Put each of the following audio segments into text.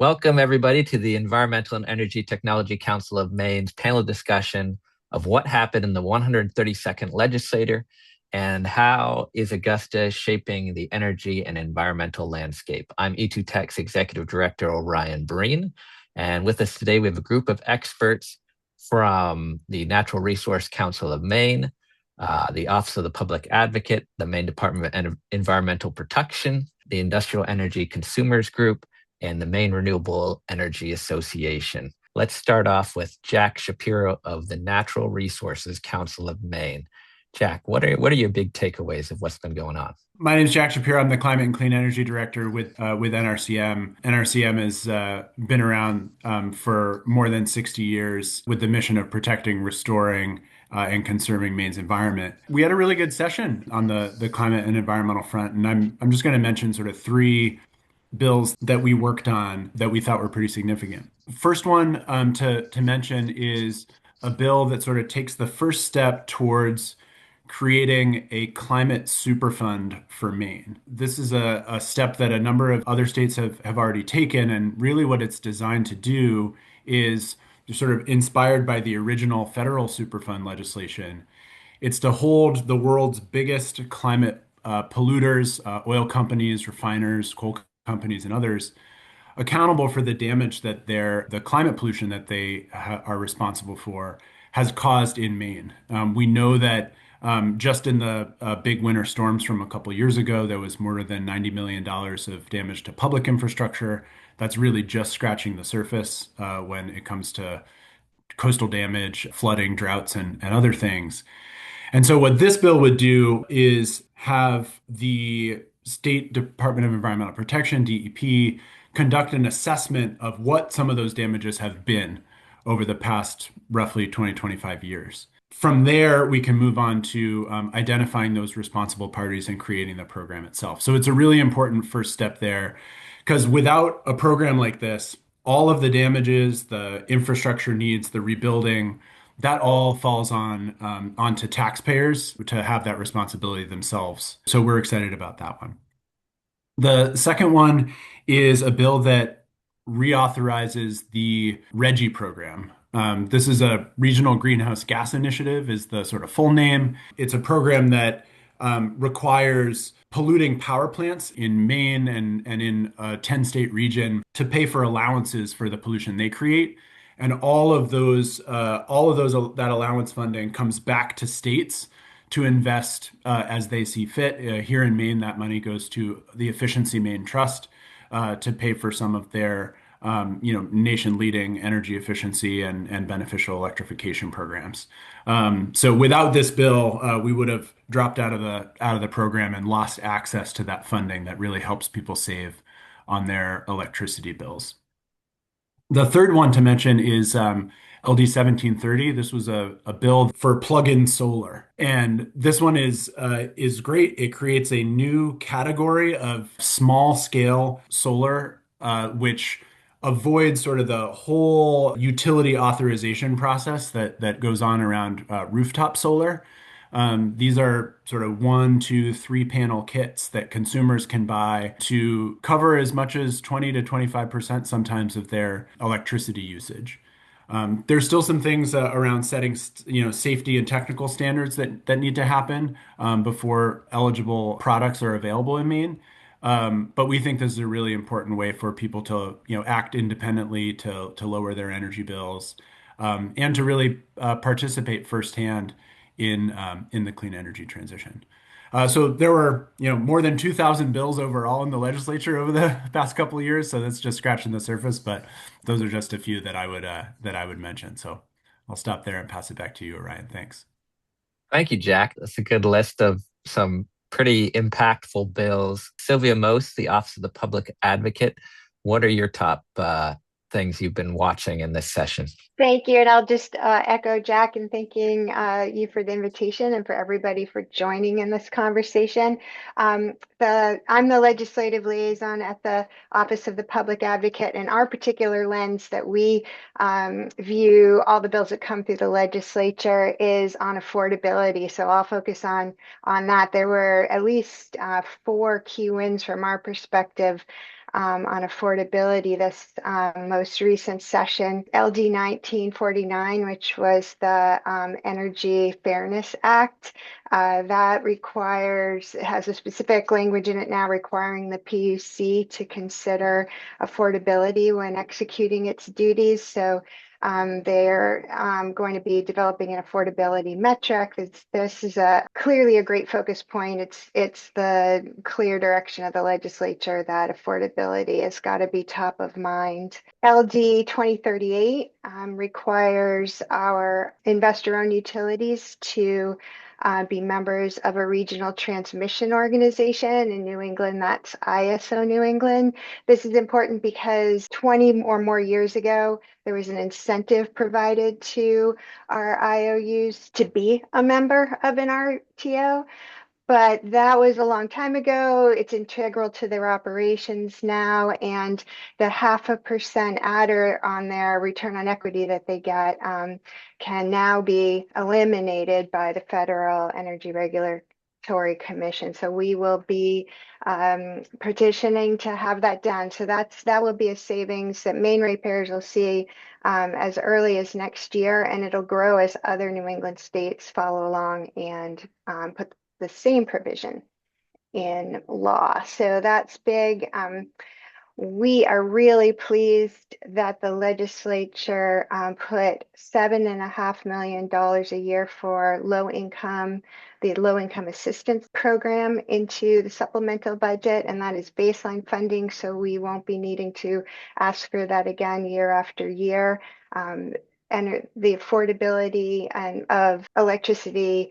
Welcome, everybody, to the Environmental and Energy Technology Council of Maine's panel discussion of what happened in the 132nd Legislature and how is Augusta shaping the energy and environmental landscape. I'm E2 Tech's Executive Director, Orion Breen, and with us today, we have a group of experts from the Natural Resource Council of Maine, the Office of the Public Advocate, the Maine Department of Environmental Protection, the Industrial Energy Consumers Group, and the Maine Renewable Energy Association. Let's start off with Jack Shapiro of the Natural Resources Council of Maine. Jack, what are your big takeaways of what's been going on? My name is Jack Shapiro. I'm the Climate and Clean Energy Director with NRCM. NRCM has been around for more than 60 years with the mission of protecting, restoring, and conserving Maine's environment. We had a really good session on the climate and environmental front, and I'm just going to mention sort of three bills that we worked on that we thought were pretty significant. First one to mention is a bill that sort of takes the first step towards creating a climate superfund for Maine. This is a step that a number of other states have already taken, and really what it's designed to do is sort of inspired by the original federal superfund legislation. It's to hold the world's biggest climate polluters, oil companies, refiners, coal companies, and others accountable for the damage that the climate pollution that they are responsible for has caused in Maine. We know that just in the big winter storms from a couple years ago, there was more than $90 million of damage to public infrastructure. That's really just scratching the surface when it comes to coastal damage, flooding, droughts, and other things. And so what this bill would do is have the State Department of Environmental Protection, DEP, conduct an assessment of what some of those damages have been over the past roughly 20, 25 years. From there, we can move on to identifying those responsible parties and creating the program itself. So it's a really important first step there, because without a program like this, all of the damages, the infrastructure needs, the rebuilding, that all falls onto taxpayers to have that responsibility themselves. So we're excited about that one. The second one is a bill that reauthorizes the RGGI program. This is a regional greenhouse gas initiative, is the sort of full name. It's a program that requires polluting power plants in Maine and in a 10-state region to pay for allowances for the pollution they create. And that allowance funding comes back to states to invest as they see fit. Here in Maine, that money goes to the Efficiency Maine Trust to pay for some of their nation-leading energy efficiency and beneficial electrification programs. So without this bill, we would have dropped out of the program and lost access to that funding that really helps people save on their electricity bills. The third one to mention is LD 1730. This was a bill for plug-in solar, and this one is great. It creates a new category of small-scale solar, which avoids sort of the whole utility authorization process that goes on around rooftop solar. These are sort of 1, 2, 3 panel kits that consumers can buy to cover as much as 20 to 25% sometimes of their electricity usage. There's still some things around setting, safety and technical standards that need to happen before eligible products are available in Maine. But we think this is a really important way for people to, act independently to lower their energy bills and to really participate firsthand in the clean energy transition. So there were, more than 2,000 bills overall in the legislature over the past couple of years. So that's just scratching the surface, but those are just a few that I would mention. So I'll stop there and pass it back to you, Orion. Thanks. Thank you, Jack. That's a good list of some pretty impactful bills. Sylvia Most, the Office of the Public Advocate, what are your top things you've been watching in this session? Thank you. And I'll just echo Jack in thanking you for the invitation and for everybody for joining in this conversation. I'm the legislative liaison at the Office of the Public Advocate, and our particular lens that we view all the bills that come through the legislature is on affordability. So I'll focus on that. There were at least 4 key wins from our perspective on affordability this most recent session, LD 1949, which was the Energy Fairness Act. That has a specific language in it now requiring the PUC to consider affordability when executing its duties. So they're going to be developing an affordability metric. This is clearly a great focus point. It's the clear direction of the legislature that affordability has got to be top of mind. LD 2038 requires our investor-owned utilities to be members of a regional transmission organization in New England. That's ISO New England. This is important because 20 or more years ago, there was an incentive provided to our IOUs to be a member of an RTO. But that was a long time ago. It's integral to their operations now, and the 0.5% adder on their return on equity that they get can now be eliminated by the Federal Energy Regulatory Commission. So we will be petitioning to have that done. So that will be a savings that Maine ratepayers will see as early as next year, and it'll grow as other New England states follow along and put the same provision in law. So that's big. We are really pleased that the legislature put $7.5 million a year for the low income assistance program into the supplemental budget, and that is baseline funding. So we won't be needing to ask for that again year after year. And the affordability of electricity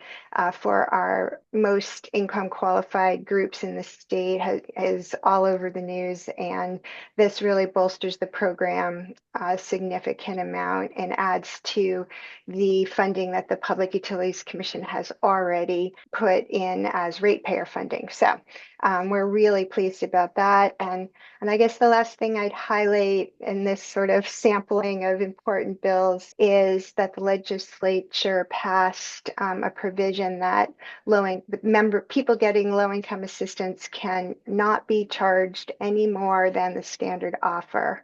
for our most income qualified groups in the state is all over the news. And this really bolsters the program a significant amount and adds to the funding that the Public Utilities Commission has already put in as ratepayer funding. So we're really pleased about that. And I guess the last thing I'd highlight in this sort of sampling of important bills is that the legislature passed a provision that people getting low-income assistance can not be charged any more than the standard offer,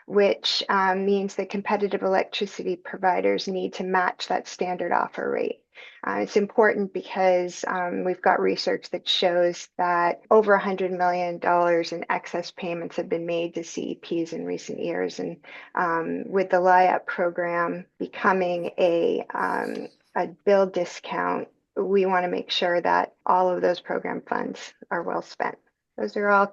which means that competitive electricity providers need to match that standard offer rate. It's important because we've got research that shows that over $100 million in excess payments have been made to CEPs in recent years. And with the LIAP program becoming a bill discount, we want to make sure that all of those program funds are well spent. Those are all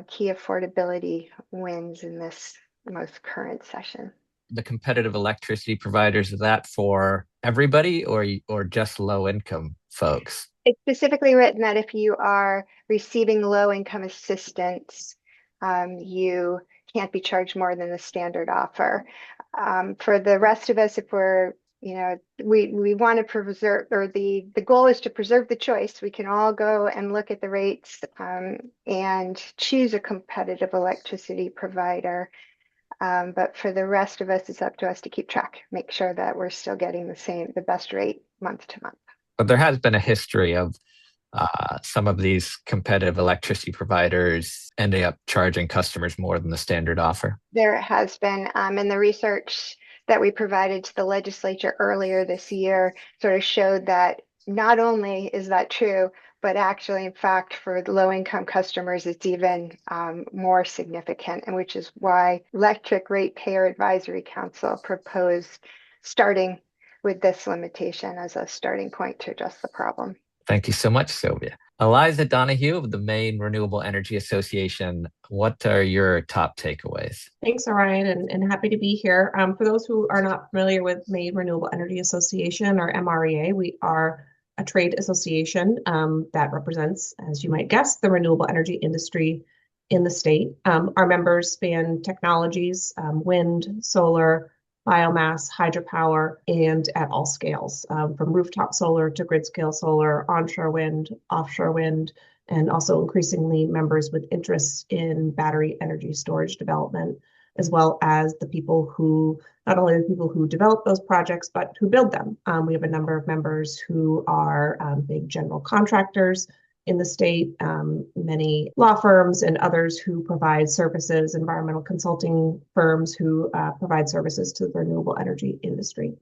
key affordability wins in this most current session. The competitive electricity providers, is that for everybody or just low income folks? It's specifically written that if you are receiving low income assistance, you can't be charged more than the standard offer. For the rest of us, if we're, we want to preserve, or the goal is to preserve the choice. We can all go and look at the rates and choose a competitive electricity provider. But for the rest of us, it's up to us to keep track, make sure that we're still getting the best rate month to month. But there has been a history of some of these competitive electricity providers ending up charging customers more than the standard offer. There has been, and the research that we provided to the legislature earlier this year sort of showed that not only is that true, but actually, in fact, for low-income customers, it's even more significant, and which is why Electric Ratepayer Advisory Council proposed starting with this limitation as a starting point to address the problem. Thank you so much, Sylvia. Eliza Donoghue of the Maine Renewable Energy Association, what are your top takeaways? Thanks, Orion, and happy to be here. For those who are not familiar with Maine Renewable Energy Association, or MREA, we are a trade association that represents, as you might guess, the renewable energy industry in the state. Our members span technologies, wind, solar, biomass, hydropower, and at all scales, from rooftop solar to grid scale solar, onshore wind, offshore wind, and also increasingly members with interests in battery energy storage development, as well as the people who, not only the people who develop those projects, but who build them. We have a number of members who are big general contractors in the state, many law firms and others who provide services, environmental consulting firms who provide services to the renewable energy industry.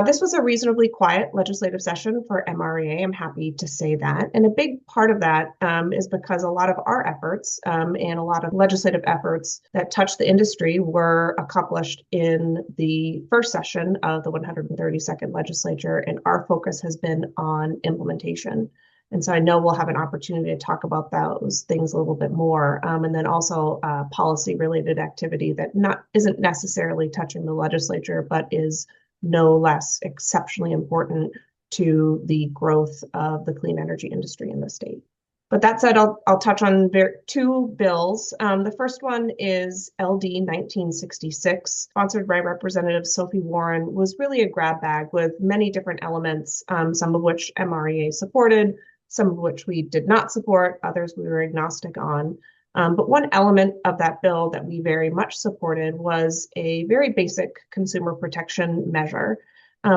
This was a reasonably quiet legislative session for MREA. I'm happy to say that. And a big part of that is because a lot of our efforts and a lot of legislative efforts that touch the industry were accomplished in the first session of the 132nd legislature. And our focus has been on implementation. And so I know we'll have an opportunity to talk about those things a little bit more. And then also policy related activity that isn't necessarily touching the legislature, but is no less exceptionally important to the growth of the clean energy industry in the state. But that said, I'll touch on two bills. The first one is LD 1966, sponsored by Representative Sophie Warren, was really a grab bag with many different elements, some of which MREA supported, some of which we did not support, others we were agnostic on. But one element of that bill that we very much supported was a very basic consumer protection measure.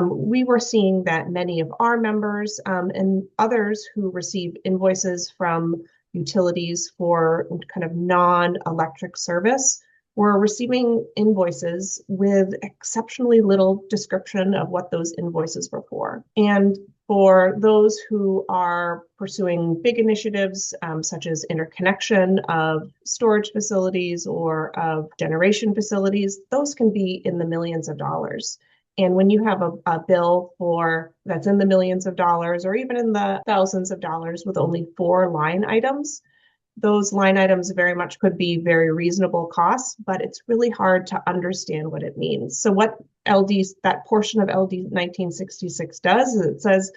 We were seeing that many of our members and others who receive invoices from utilities for kind of non-electric service were receiving invoices with exceptionally little description of what those invoices were for. And for those who are pursuing big initiatives, such as interconnection of storage facilities or of generation facilities, those can be in the millions of dollars. And when you have a bill that's in the millions of dollars or even in the thousands of dollars with only 4 line items, those line items very much could be very reasonable costs, but it's really hard to understand what it means. So what that portion of LD 1966 does is it says,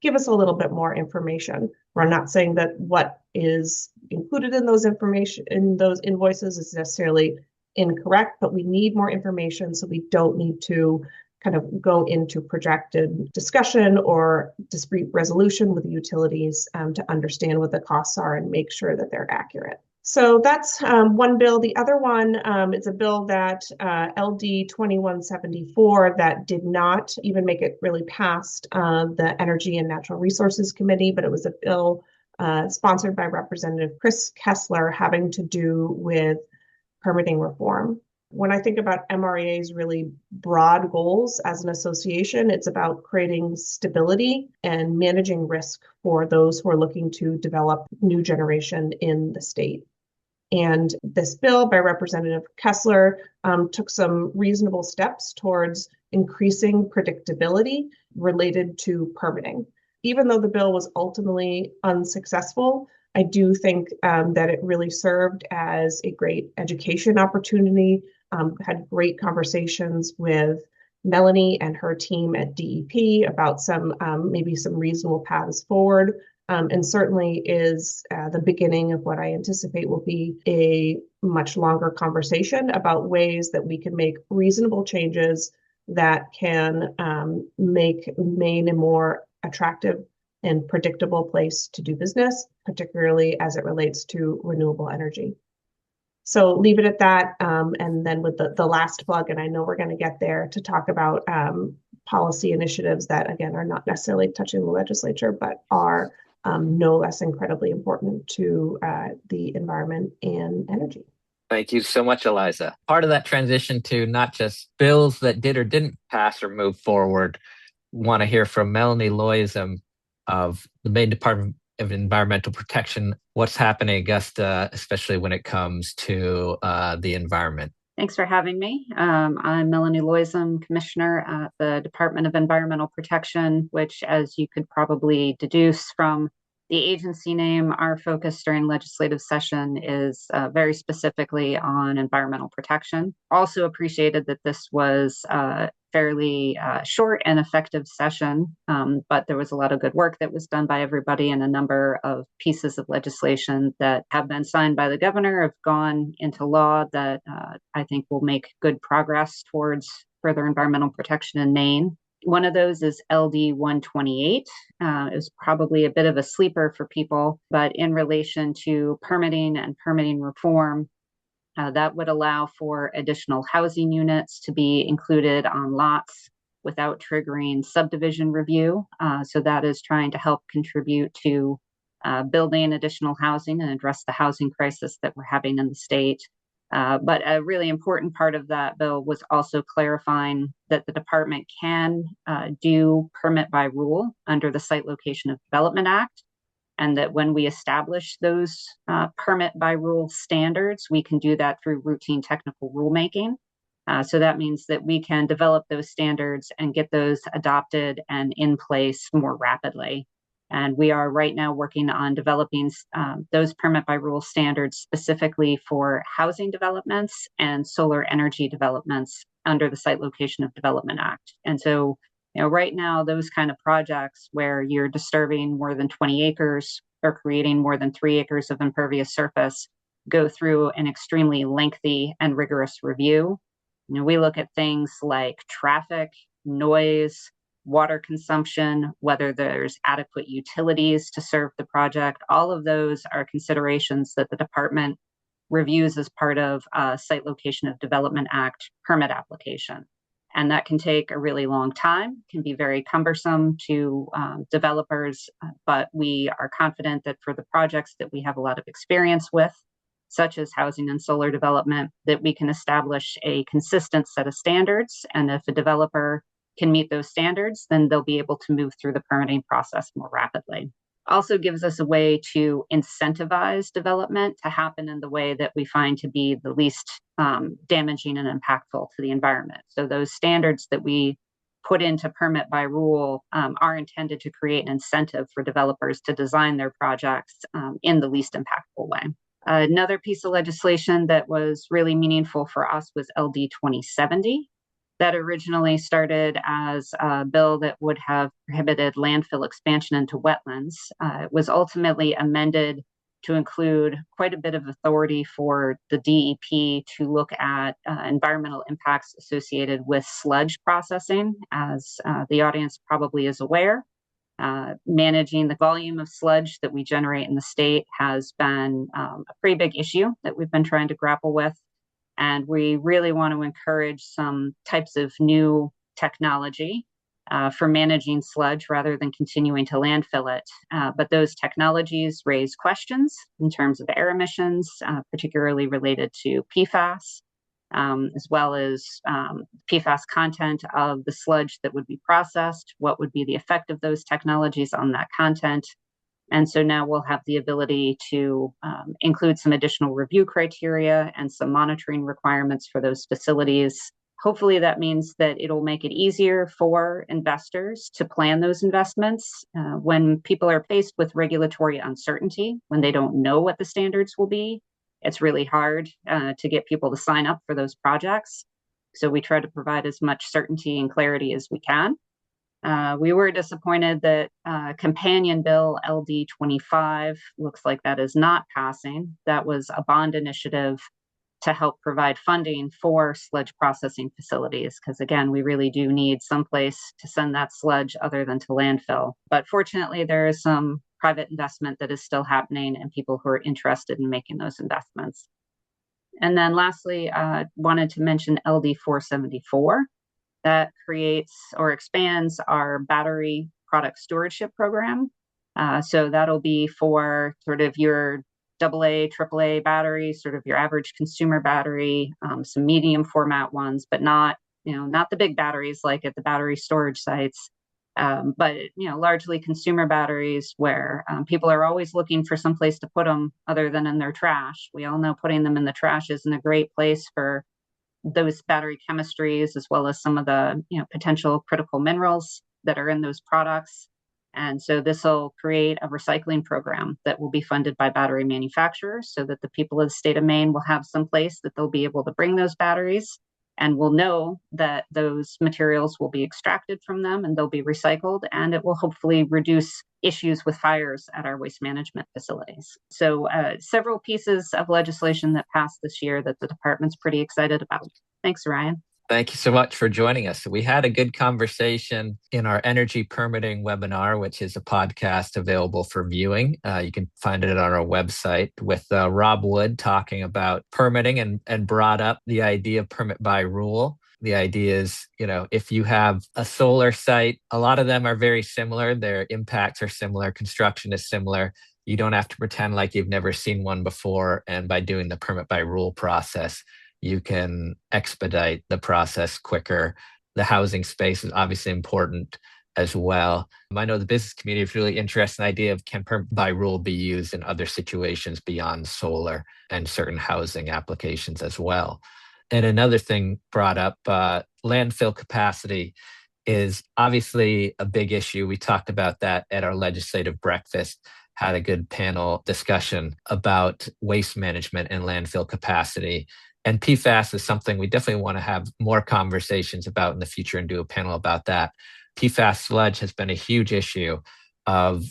give us a little bit more information. We're not saying that what is included in those invoices is necessarily incorrect, but we need more information so we don't need to kind of go into projected discussion or dispute resolution with the utilities to understand what the costs are and make sure that they're accurate. So that's one bill. The other one is a bill that LD 2174 that did not even make it really past the Energy and Natural Resources Committee, but it was a bill sponsored by Representative Chris Kessler having to do with permitting reform. When I think about MREA's really broad goals as an association, it's about creating stability and managing risk for those who are looking to develop new generation in the state. And this bill by Representative Kessler took some reasonable steps towards increasing predictability related to permitting. Even though the bill was ultimately unsuccessful, I do think that it really served as a great education opportunity. Had great conversations with Melanie and her team at DEP about maybe some reasonable paths forward, and certainly is the beginning of what I anticipate will be a much longer conversation about ways that we can make reasonable changes that can make Maine a more attractive and predictable place to do business, particularly as it relates to renewable energy. So leave it at that. And then with the last plug, and I know we're going to get there to talk about policy initiatives that, again, are not necessarily touching the legislature, but are no less incredibly important to the environment and energy. Thank you so much, Eliza. Part of that transition to not just bills that did or didn't pass or move forward, want to hear from Melanie Loyzim of the Maine Department of Environmental Protection. What's happening in Augusta, especially when it comes to the environment? Thanks for having me. I'm Melanie Loyzim, Commissioner at the Department of Environmental Protection, which, as you could probably deduce from the agency name, our focus during legislative session is very specifically on environmental protection. Also appreciated that this was fairly short and effective session, but there was a lot of good work that was done by everybody, and a number of pieces of legislation that have been signed by the governor have gone into law that I think will make good progress towards further environmental protection in Maine. One of those is LD 128. It was probably a bit of a sleeper for people, but in relation to permitting and permitting reform, that would allow for additional housing units to be included on lots without triggering subdivision review. So that is trying to help contribute to building additional housing and address the housing crisis that we're having in the state. But a really important part of that bill was also clarifying that the department can do permit by rule under the Site Location of Development Act, and that when we establish those permit by rule standards, we can do that through routine technical rulemaking. So that means that we can develop those standards and get those adopted and in place more rapidly. And we are right now working on developing those permit by rule standards specifically for housing developments and solar energy developments under the Site Location of Development Act. And so, right now, those kind of projects where you're disturbing more than 20 acres or creating more than 3 acres of impervious surface go through an extremely lengthy and rigorous review. We look at things like traffic, noise, water consumption, whether there's adequate utilities to serve the project. All of those are considerations that the department reviews as part of a Site Location of Development Act permit application. And that can take a really long time, can be very cumbersome to developers, but we are confident that for the projects that we have a lot of experience with, such as housing and solar development, that we can establish a consistent set of standards. And if a developer can meet those standards, then they'll be able to move through the permitting process more rapidly. Also gives us a way to incentivize development to happen in the way that we find to be the least damaging and impactful to the environment. So those standards that we put into permit by rule are intended to create an incentive for developers to design their projects in the least impactful way. Another piece of legislation that was really meaningful for us was LD 2070. That originally started as a bill that would have prohibited landfill expansion into wetlands. It was ultimately amended to include quite a bit of authority for the DEP to look at environmental impacts associated with sludge processing. As the audience probably is aware, managing the volume of sludge that we generate in the state has been a pretty big issue that we've been trying to grapple with. And we really want to encourage some types of new technology for managing sludge rather than continuing to landfill it. But those technologies raise questions in terms of air emissions, particularly related to PFAS, as well as PFAS content of the sludge that would be processed. What would be the effect of those technologies on that content? And so now we'll have the ability to include some additional review criteria and some monitoring requirements for those facilities. Hopefully that means that it'll make it easier for investors to plan those investments. When people are faced with regulatory uncertainty, when they don't know what the standards will be, it's really hard to get people to sign up for those projects. So we try to provide as much certainty and clarity as we can. We were disappointed that companion bill LD 25 looks like that is not passing. That was a bond initiative to help provide funding for sludge processing facilities, because again, we really do need some place to send that sludge other than to landfill. But fortunately, there is some private investment that is still happening and people who are interested in making those investments. And then lastly, wanted to mention LD 474. That creates or expands our battery product stewardship program. So that'll be for sort of your AA, AAA batteries, sort of your average consumer battery, some medium format ones, but not the big batteries like at the battery storage sites, but largely consumer batteries where people are always looking for some place to put them other than in their trash. We all know putting them in the trash isn't a great place for those battery chemistries, as well as some of the potential critical minerals that are in those products. And so this will create a recycling program that will be funded by battery manufacturers so that the people of the state of Maine will have some place that they'll be able to bring those batteries and will know that those materials will be extracted from them and they'll be recycled, and it will hopefully reduce issues with fires at our waste management facilities. So several pieces of legislation that passed this year that the department's pretty excited about. Thanks, Ryan. Thank you so much for joining us. We had a good conversation in our energy permitting webinar, which is a podcast available for viewing. You can find it on our website with Rob Wood talking about permitting and brought up the idea of permit by rule. The idea is, if you have a solar site, a lot of them are very similar. Their impacts are similar. Construction is similar. You don't have to pretend like you've never seen one before. And by doing the permit by rule process, you can expedite the process quicker. The housing space is obviously important as well. I know the business community is really interested in the idea of can permit by rule be used in other situations beyond solar and certain housing applications as well. And another thing brought up, landfill capacity is obviously a big issue. We talked about that at our legislative breakfast, had a good panel discussion about waste management and landfill capacity. And PFAS is something we definitely want to have more conversations about in the future and do a panel about that. PFAS sludge has been a huge issue of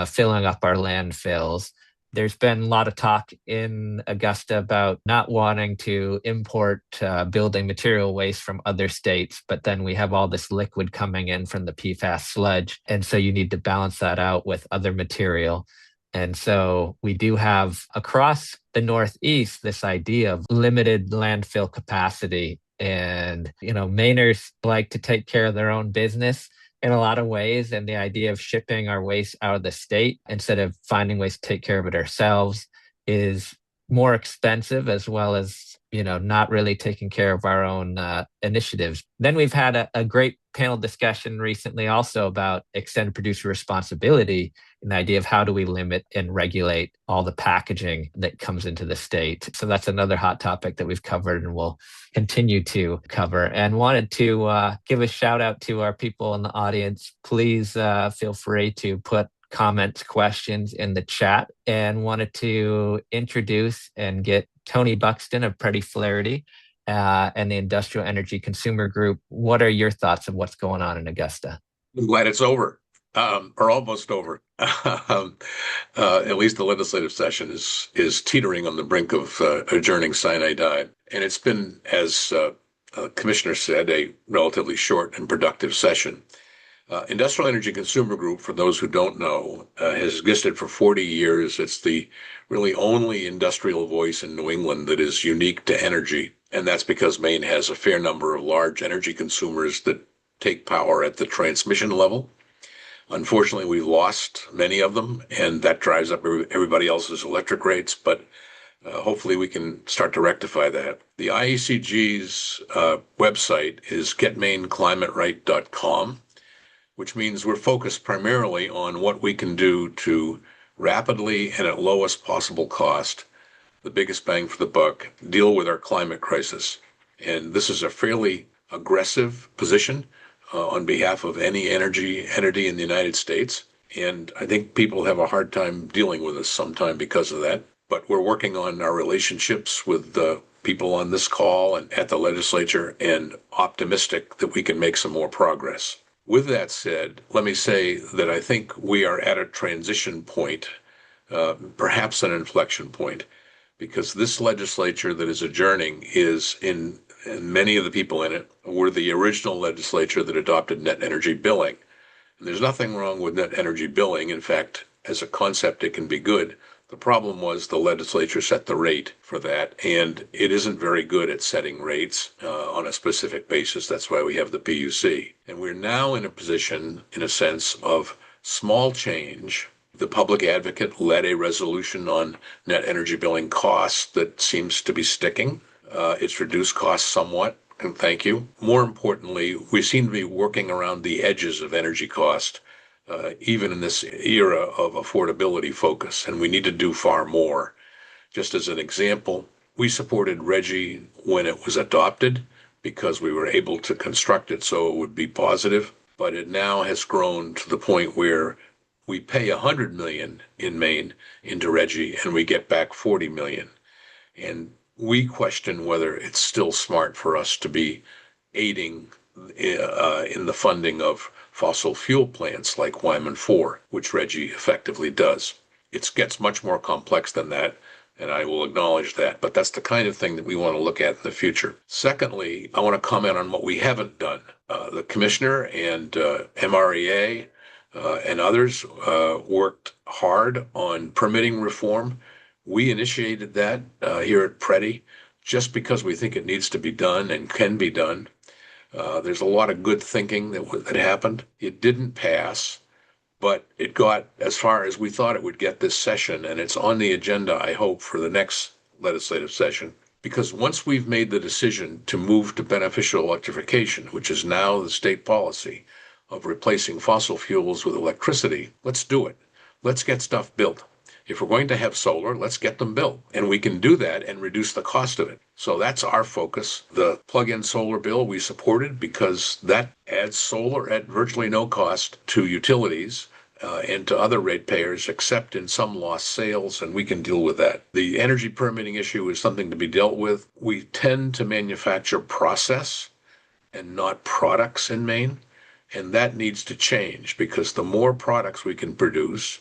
filling up our landfills. There's been a lot of talk in Augusta about not wanting to import building material waste from other states, but then we have all this liquid coming in from the PFAS sludge. And so you need to balance that out with other material. And so we do have across the Northeast this idea of limited landfill capacity. And, Mainers like to take care of their own business in a lot of ways. And the idea of shipping our waste out of the state instead of finding ways to take care of it ourselves is more expensive, as well as, not really taking care of our own initiatives. Then we've had a great panel discussion recently also about extended producer responsibility and the idea of how do we limit and regulate all the packaging that comes into the state. So that's another hot topic that we've covered and will continue to cover. And wanted to give a shout out to our people in the audience. Please feel free to put comments, questions in the chat, and wanted to introduce and get Tony Buxton of Pretty Flaherty and the Industrial Energy Consumer Group. What are your thoughts of what's going on in Augusta? I'm glad it's over, or almost over. At least the legislative session is teetering on the brink of adjourning sine die. And it's been, as Commissioner said, a relatively short and productive session. Industrial Energy Consumer Group, for those who don't know, has existed for 40 years. It's the really only industrial voice in New England that is unique to energy. And that's because Maine has a fair number of large energy consumers that take power at the transmission level. Unfortunately, we've lost many of them, and that drives up everybody else's electric rates. But hopefully we can start to rectify that. The IECG's website is getmaineclimateright.com, which means we're focused primarily on what we can do to rapidly and at lowest possible cost, the biggest bang for the buck, deal with our climate crisis. And this is a fairly aggressive position on behalf of any energy entity in the United States. And I think people have a hard time dealing with us sometime because of that. But we're working on our relationships with the people on this call and at the legislature, and optimistic that we can make some more progress. With that said, let me say that I think we are at a transition point, perhaps an inflection point, because this legislature that is adjourning is and many of the people in it were the original legislature that adopted net energy billing. And there's nothing wrong with net energy billing. In fact, as a concept, it can be good. The problem was the legislature set the rate for that, and it isn't very good at setting rates on a specific basis. That's why we have the PUC. And we're now in a position, in a sense, of small change. The public advocate led a resolution on net energy billing costs that seems to be sticking. It's reduced costs somewhat, and thank you. More importantly, we seem to be working around the edges of energy cost, even in this era of affordability focus, and we need to do far more. Just as an example, we supported RGGI when it was adopted because we were able to construct it so it would be positive, but it now has grown to the point where we pay $100 million in Maine into RGGI and we get back $40 million. And we question whether it's still smart for us to be aiding in the funding of fossil fuel plants like Wyman 4, which RGGI effectively does. It gets much more complex than that, and I will acknowledge that, but that's the kind of thing that we want to look at in the future. Secondly, I want to comment on what we haven't done. The commissioner and MREA and others worked hard on permitting reform. We initiated that here at Pretty just because we think it needs to be done and can be done. There's a lot of good thinking that happened. It didn't pass, but it got as far as we thought it would get this session, and it's on the agenda, I hope, for the next legislative session. Because once we've made the decision to move to beneficial electrification, which is now the state policy of replacing fossil fuels with electricity, let's do it. Let's get stuff built. If we're going to have solar, let's get them built. And we can do that and reduce the cost of it. So that's our focus. The plug-in solar bill we supported because that adds solar at virtually no cost to utilities and to other ratepayers, except in some lost sales, and we can deal with that. The energy permitting issue is something to be dealt with. We tend to manufacture process and not products in Maine, and that needs to change because the more products we can produce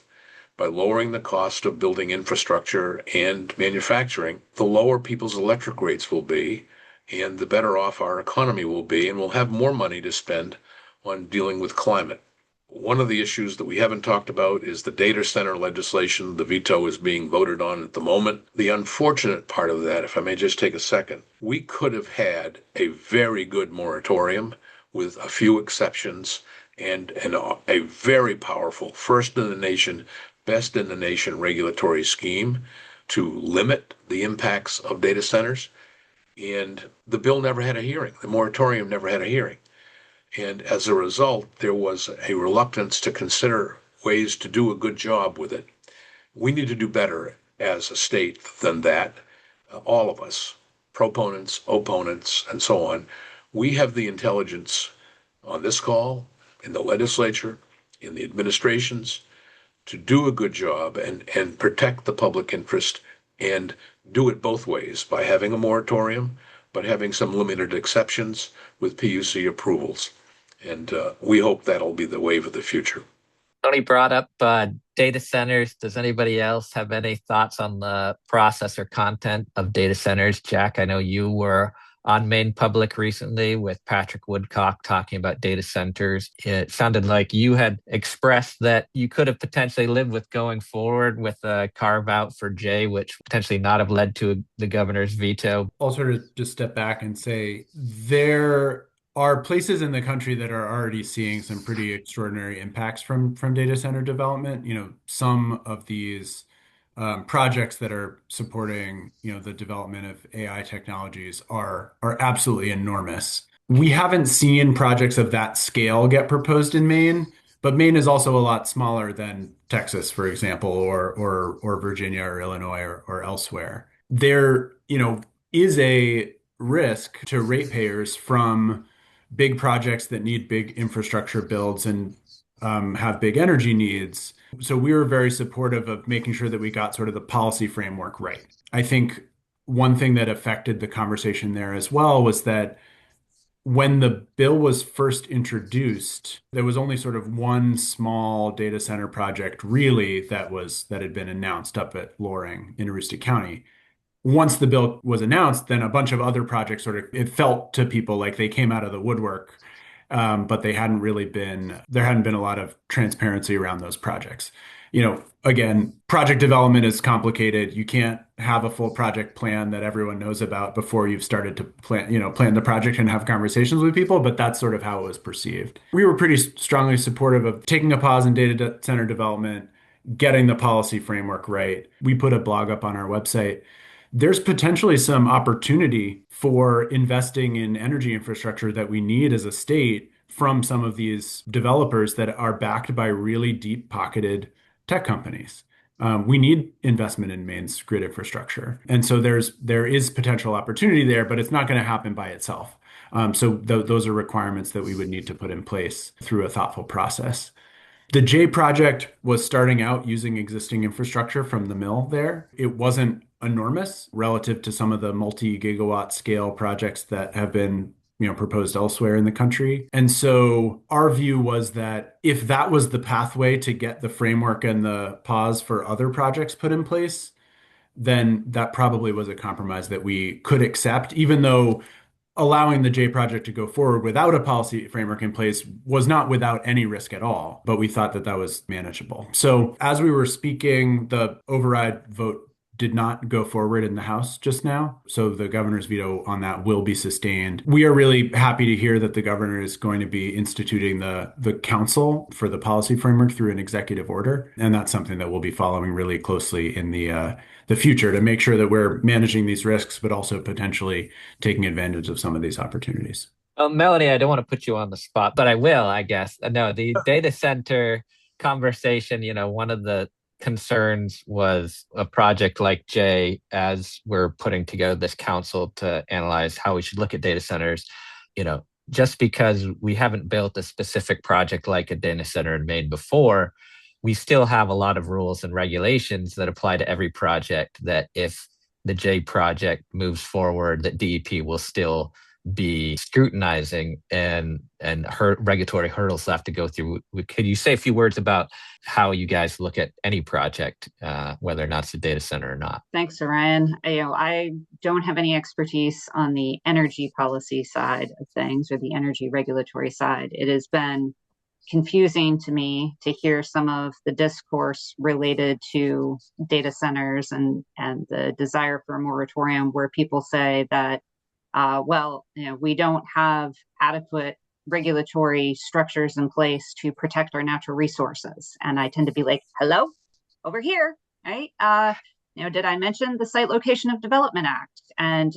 by lowering the cost of building infrastructure and manufacturing, the lower people's electric rates will be, and the better off our economy will be, and we'll have more money to spend on dealing with climate. One of the issues that we haven't talked about is the data center legislation. The veto is being voted on at the moment. The unfortunate part of that, if I may just take a second, we could have had a very good moratorium with a few exceptions and a very powerful first in the nation, best in the nation regulatory scheme to limit the impacts of data centers. And the bill never had a hearing. The moratorium never had a hearing. And as a result, there was a reluctance to consider ways to do a good job with it. We need to do better as a state than that. All of us, proponents, opponents, and so on, we have the intelligence on this call, in the legislature, in the administrations, to do a good job and protect the public interest and do it both ways by having a moratorium, but having some limited exceptions with PUC approvals. And we hope that'll be the wave of the future. Tony brought up data centers. Does anybody else have any thoughts on the process or content of data centers? Jack, I know you were on Maine Public recently with Patrick Woodcock talking about data centers. It sounded like you had expressed that you could have potentially lived with going forward with a carve out for Jay, which potentially not have led to the governor's veto. I'll sort of just step back and say there are places in the country that are already seeing some pretty extraordinary impacts from data center development. Some of these projects that are supporting, the development of AI technologies are absolutely enormous. We haven't seen projects of that scale get proposed in Maine, but Maine is also a lot smaller than Texas, for example, or Virginia or Illinois or elsewhere. There, is a risk to ratepayers from big projects that need big infrastructure builds and have big energy needs. So we were very supportive of making sure that we got sort of the policy framework right. I think one thing that affected the conversation there as well was that when the bill was first introduced, there was only sort of one small data center project really that had been announced up at Loring in Aroostook County. Once the bill was announced, then a bunch of other projects it felt to people like they came out of the woodwork, but there hadn't been a lot of transparency around those projects. Again, project development is complicated. You can't have a full project plan that everyone knows about before you've started to plan the project and have conversations with people, but that's sort of how it was perceived. We were pretty strongly supportive of taking a pause in data center development, getting the policy framework right. We put a blog up on our website. There's potentially some opportunity for investing in energy infrastructure that we need as a state from some of these developers that are backed by really deep-pocketed tech companies. We need investment in Maine's grid infrastructure. And so there is potential opportunity there, but it's not going to happen by itself. So those are requirements that we would need to put in place through a thoughtful process. The J project was starting out using existing infrastructure from the mill there. It wasn't enormous relative to some of the multi-gigawatt scale projects that have been proposed elsewhere in the country. And so our view was that if that was the pathway to get the framework and the pause for other projects put in place, then that probably was a compromise that we could accept, even though allowing the J project to go forward without a policy framework in place was not without any risk at all, but we thought that was manageable. So as we were speaking, the override vote did not go forward in the House just now. So the governor's veto on that will be sustained. We are really happy to hear that the governor is going to be instituting the council for the policy framework through an executive order. And that's something that we'll be following really closely in the future to make sure that we're managing these risks, but also potentially taking advantage of some of these opportunities. Melanie, I don't want to put you on the spot, but I will, I guess. No, the data center conversation, one of the concerns was a project like Jay, as we're putting together this council to analyze how we should look at data centers, just because we haven't built a specific project like a data center in Maine before, we still have a lot of rules and regulations that apply to every project that if the Jay project moves forward, that DEP will still be scrutinizing and regulatory hurdles have to go through. Could you say a few words about how you guys look at any project, whether or not it's a data center or not? Thanks, Orion. I don't have any expertise on the energy policy side of things or the energy regulatory side. It has been confusing to me to hear some of the discourse related to data centers and the desire for a moratorium where people say that we don't have adequate regulatory structures in place to protect our natural resources. And I tend to be like, hello, over here, right? Did I mention the Site Location of Development Act? And,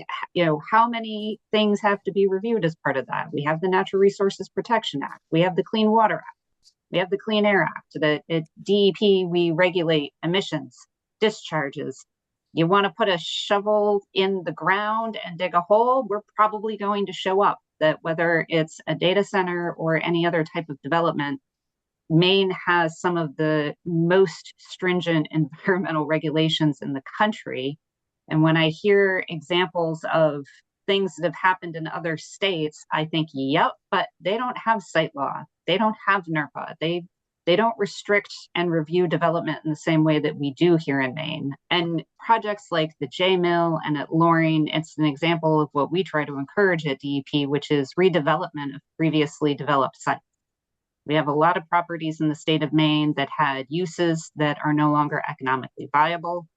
how many things have to be reviewed as part of that? We have the Natural Resources Protection Act. We have the Clean Water Act. We have the Clean Air Act. At DEP, we regulate emissions, discharges. You want to put a shovel in the ground and dig a hole, we're probably going to show up. That whether it's a data center or any other type of development, Maine has some of the most stringent environmental regulations in the country. And when I hear examples of things that have happened in other states, I think, yep, but they don't have site law. They don't have NERPA. They don't restrict and review development in the same way that we do here in Maine. And projects like the J Mill and at Loring, it's an example of what we try to encourage at DEP, which is redevelopment of previously developed sites. We have a lot of properties in the state of Maine that had uses that are no longer economically viable.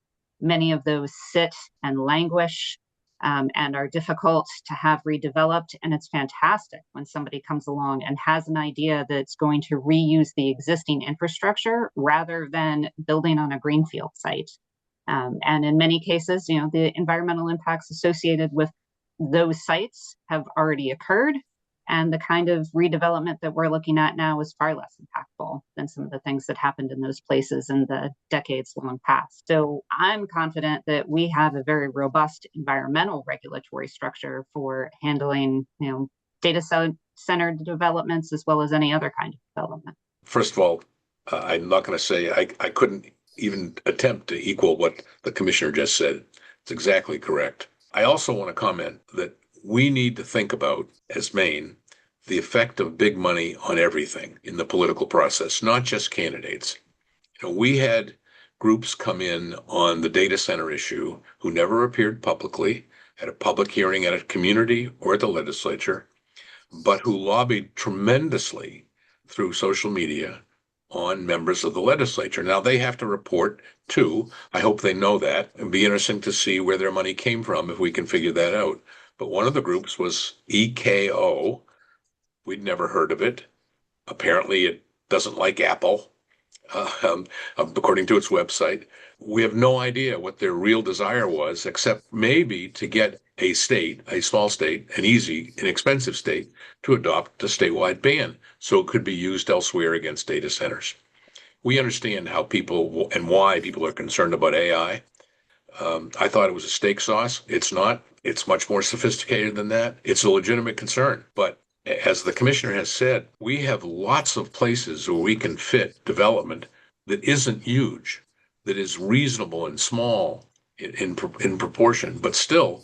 Many of those sit and languish and are difficult to have redeveloped. And it's fantastic when somebody comes along and has an idea that's going to reuse the existing infrastructure rather than building on a greenfield site. And in many cases, the environmental impacts associated with those sites have already occurred. And the kind of redevelopment that we're looking at now is far less impactful than some of the things that happened in those places in the decades long past. So I'm confident that we have a very robust environmental regulatory structure for handling, data center developments as well as any other kind of development. First of all, I'm not going to say I couldn't even attempt to equal what the commissioner just said. It's exactly correct. I also want to comment that we need to think about, as Maine, the effect of big money on everything in the political process, not just candidates. We had groups come in on the data center issue who never appeared publicly at a public hearing at a community or at the legislature, but who lobbied tremendously through social media on members of the legislature. Now they have to report too. I hope they know that. It'd be interesting to see where their money came from if we can figure that out. But one of the groups was EKO. We'd never heard of it. Apparently, it doesn't like Apple, according to its website. We have no idea what their real desire was, except maybe to get a state, a small state, an easy, inexpensive state, to adopt a statewide ban so it could be used elsewhere against data centers. We understand how people and why people are concerned about AI. I thought it was a steak sauce. It's not. It's much more sophisticated than that. It's a legitimate concern. But as the commissioner has said, we have lots of places where we can fit development that isn't huge, that is reasonable and small in proportion, but still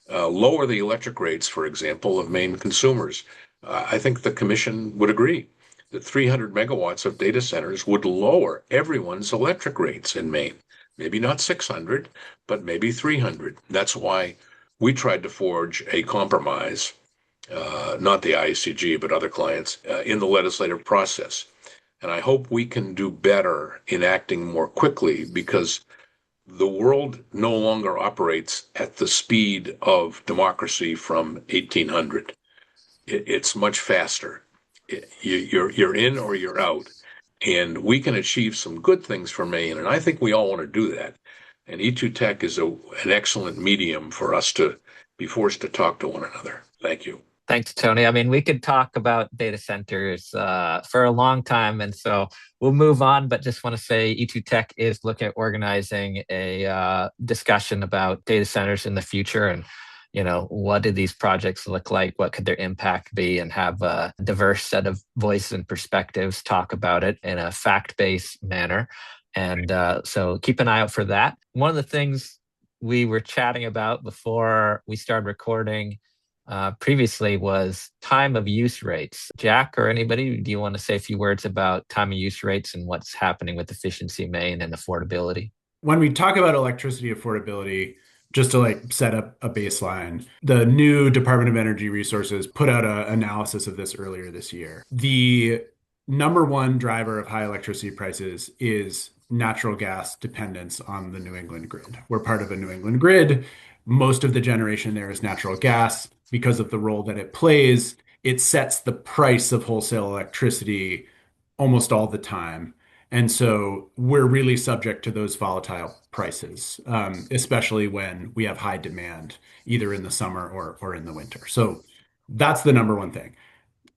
lower the electric rates, for example, of Maine consumers. I think the commission would agree that 300 megawatts of data centers would lower everyone's electric rates in Maine. Maybe not 600, but maybe 300. That's why we tried to forge a compromise, not the IECG, but other clients, in the legislative process. And I hope we can do better in acting more quickly, because the world no longer operates at the speed of democracy from 1800. It's much faster. You're in or you're out, and we can achieve some good things for Maine, and I think we all want to do that. And E2 Tech is an excellent medium for us to be forced to talk to one another. Thank you. Thanks, Tony. I mean, we could talk about data centers for a long time, and so we'll move on. But just want to say, E2 Tech is looking at organizing a discussion about data centers in the future, and what do these projects look like? What could their impact be? And have a diverse set of voices and perspectives talk about it in a fact-based manner. And so keep an eye out for that. One of the things we were chatting about before we started recording previously was time of use rates. Jack or anybody, do you want to say a few words about time of use rates and what's happening with efficiency Maine and affordability? When we talk about electricity affordability, just to set up a baseline, the new Department of Energy Resources put out an analysis of this earlier this year. The number one driver of high electricity prices is natural gas dependence on the New England grid. We're part of a New England grid. Most of the generation there is natural gas. Because of the role that it plays, it sets the price of wholesale electricity almost all the time. And so we're really subject to those volatile prices, especially when we have high demand, either in the summer or in the winter. So that's the number one thing.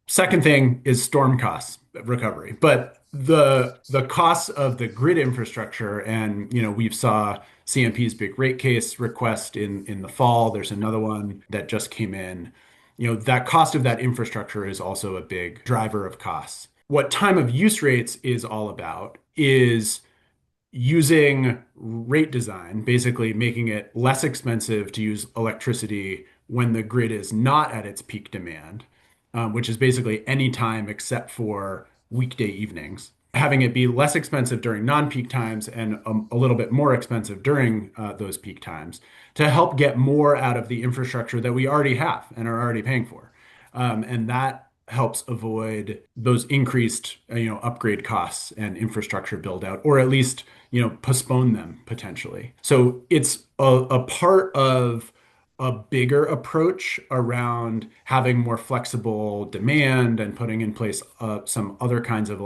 Second thing is storm costs recovery. But the costs of the grid infrastructure, and we've saw CMP's big rate case request in the fall. There's another one that just came in. That cost of that infrastructure is also a big driver of costs. What time of use rates is all about is using rate design, basically making it less expensive to use electricity when the grid is not at its peak demand, which is basically any time except for weekday evenings. Having it be less expensive during non-peak times and a little bit more expensive during those peak times to help get more out of the infrastructure that we already have and are already paying for. And that helps avoid those increased, upgrade costs and infrastructure build out, or at least, postpone them potentially. So it's a part of a bigger approach around having more flexible demand and putting in place some other kinds of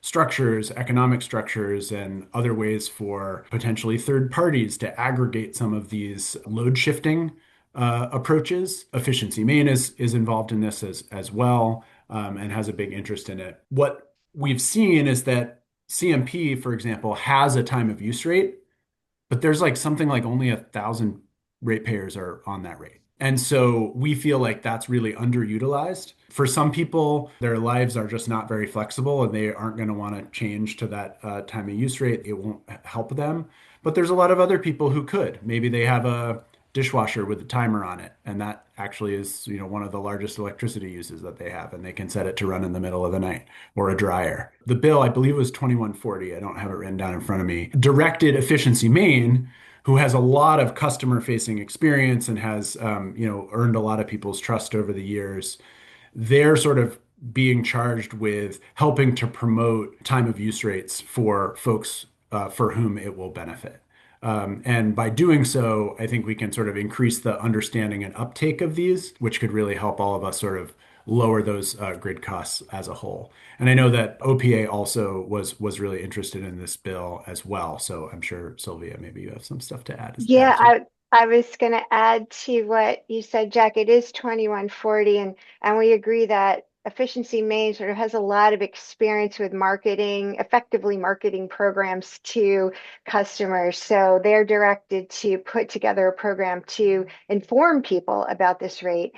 structures, economic structures, and other ways for potentially third parties to aggregate some of these load shifting approaches. Efficiency Maine is involved in this as well, and has a big interest in it. What we've seen is that CMP, for example, has a time of use rate, but there's something like only 1,000 ratepayers are on that rate. And so we feel like that's really underutilized. For some people, their lives are just not very flexible and they aren't going to want to change to that time of use rate. It won't help them. But there's a lot of other people who could. Maybe they have a dishwasher with a timer on it, and that actually is one of the largest electricity uses that they have, and they can set it to run in the middle of the night. Or a dryer. The bill, I believe, was 2140. I don't have it written down in front of me. Directed Efficiency Maine, who has a lot of customer-facing experience and has earned a lot of people's trust over the years. They're sort of being charged with helping to promote time of use rates for folks for whom it will benefit. And by doing so, I think we can sort of increase the understanding and uptake of these, which could really help all of us sort of lower those grid costs as a whole. And I know that OPA also was really interested in this bill as well. So I'm sure, Sylvia, maybe you have some stuff to add. Yeah, I was going to add to what you said, Jack. It is 2140, and we agree that Efficiency Maine sort of has a lot of experience with effectively marketing programs to customers. So they're directed to put together a program to inform people about this rate.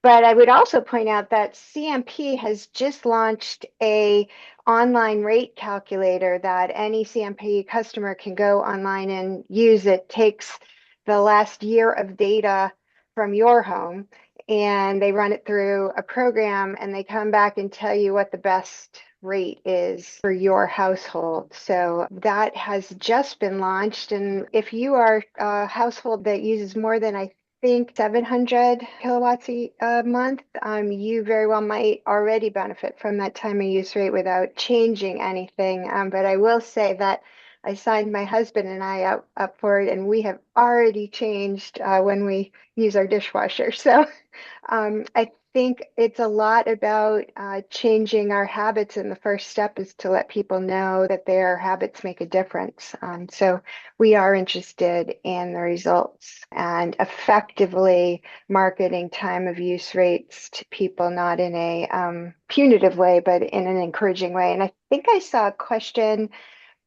But I would also point out that CMP has just launched a online rate calculator that any CMP customer can go online and use. It takes the last year of data from your home, and they run it through a program, and they come back and tell you what the best rate is for your household. So that has just been launched. And if you are a household that uses more than, I think, 700 kilowatts a month, you very well might already benefit from that time of use rate without changing anything. But I will say that I signed my husband and I up for it, and we have already changed when we use our dishwasher. So I think it's a lot about changing our habits, and the first step is to let people know that their habits make a difference. So we are interested in the results and effectively marketing time of use rates to people, not in a punitive way, but in an encouraging way. And I think I saw a question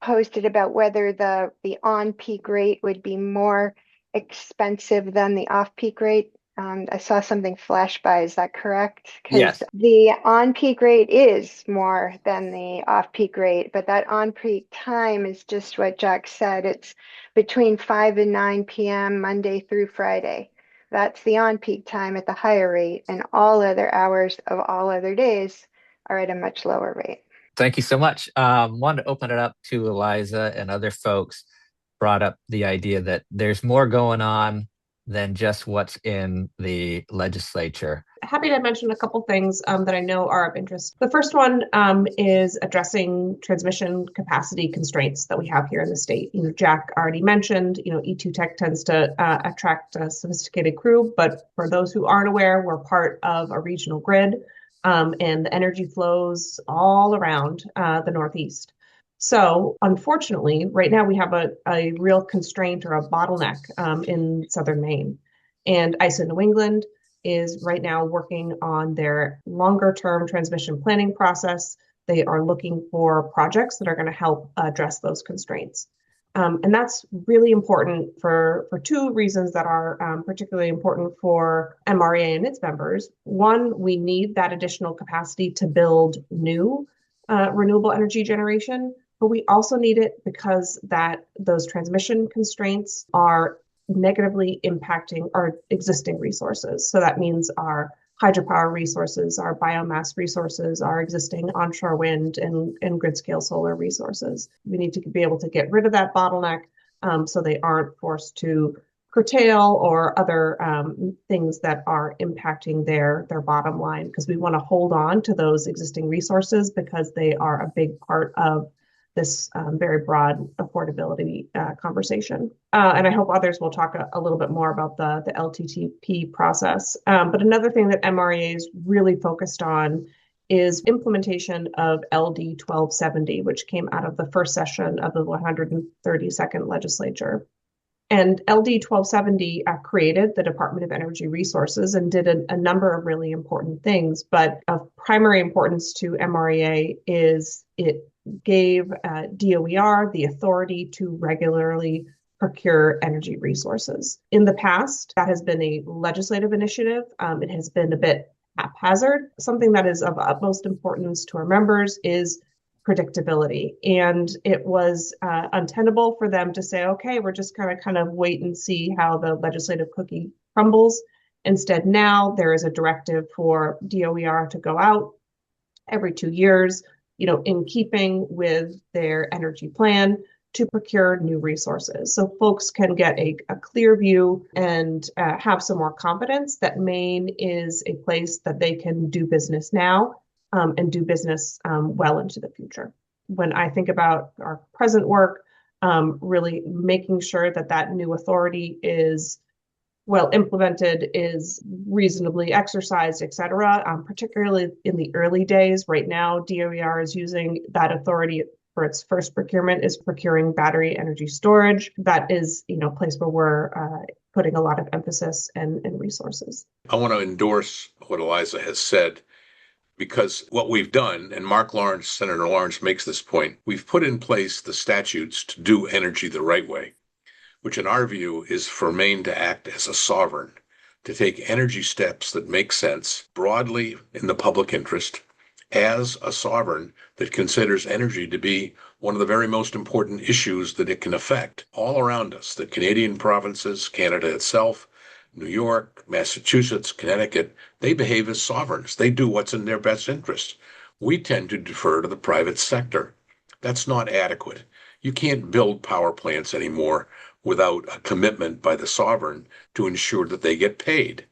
posted about whether the on-peak rate would be more expensive than the off-peak rate. I saw something flash by. Is that correct? Because Yes. the on-peak rate is more than the off-peak rate, but that on-peak time is just what Jack said. It's between 5 and 9 p.m. Monday through Friday. That's the on-peak time at the higher rate, and all other hours of all other days are at a much lower rate. Thank you so much. Wanted to open it up to Eliza, and other folks brought up the idea that there's more going on than just what's in the legislature. Happy to mention a couple things that I know are of interest. The first one is addressing transmission capacity constraints that we have here in the state. Jack already mentioned, E2 Tech tends to attract a sophisticated crew, but for those who aren't aware, we're part of a regional grid, and the energy flows all around the Northeast. So unfortunately, right now we have a real constraint or a bottleneck in southern Maine. And ISO New England is right now working on their longer term transmission planning process. They are looking for projects that are going to help address those constraints. And that's really important for two reasons that are particularly important for MREA and its members. One, we need that additional capacity to build new renewable energy generation, but we also need it because those transmission constraints are negatively impacting our existing resources. So that means our hydropower resources, our biomass resources, our existing onshore wind and grid scale solar resources. We need to be able to get rid of that bottleneck so they aren't forced to curtail or other things that are impacting their bottom line, because we want to hold on to those existing resources because they are a big part of this very broad affordability conversation. And I hope others will talk a little bit more about the LTTP process. But another thing that MREA is really focused on is implementation of LD 1270, which came out of the first session of the 132nd legislature. And LD 1270 created the Department of Energy Resources and did a number of really important things. But of primary importance to MREA is it gave DOER the authority to regularly procure energy resources. In the past, that has been a legislative initiative. It has been a bit haphazard. Something that is of utmost importance to our members is predictability. And it was untenable for them to say, okay, we're just kind of wait and see how the legislative cookie crumbles. Instead, now there is a directive for DOER to go out every 2 years, in keeping with their energy plan, to procure new resources. So folks can get a clear view and have some more confidence that Maine is a place that they can do business now and do business well into the future. When I think about our present work, really making sure that new authority is well implemented, is reasonably exercised, et cetera, particularly in the early days. Right now, DOER is using that authority for its first procurement, is procuring battery energy storage. That is, a place where we're putting a lot of emphasis and resources. I want to endorse what Eliza has said, because what we've done, and Senator Lawrence makes this point, we've put in place the statutes to do energy the right way, which in our view is for Maine to act as a sovereign, to take energy steps that make sense broadly in the public interest as a sovereign that considers energy to be one of the very most important issues that it can affect all around us. The Canadian provinces, Canada itself, New York, Massachusetts, Connecticut, they behave as sovereigns. They do what's in their best interest. We tend to defer to the private sector. That's not adequate. You can't build power plants anymore without a commitment by the sovereign to ensure that they get paid,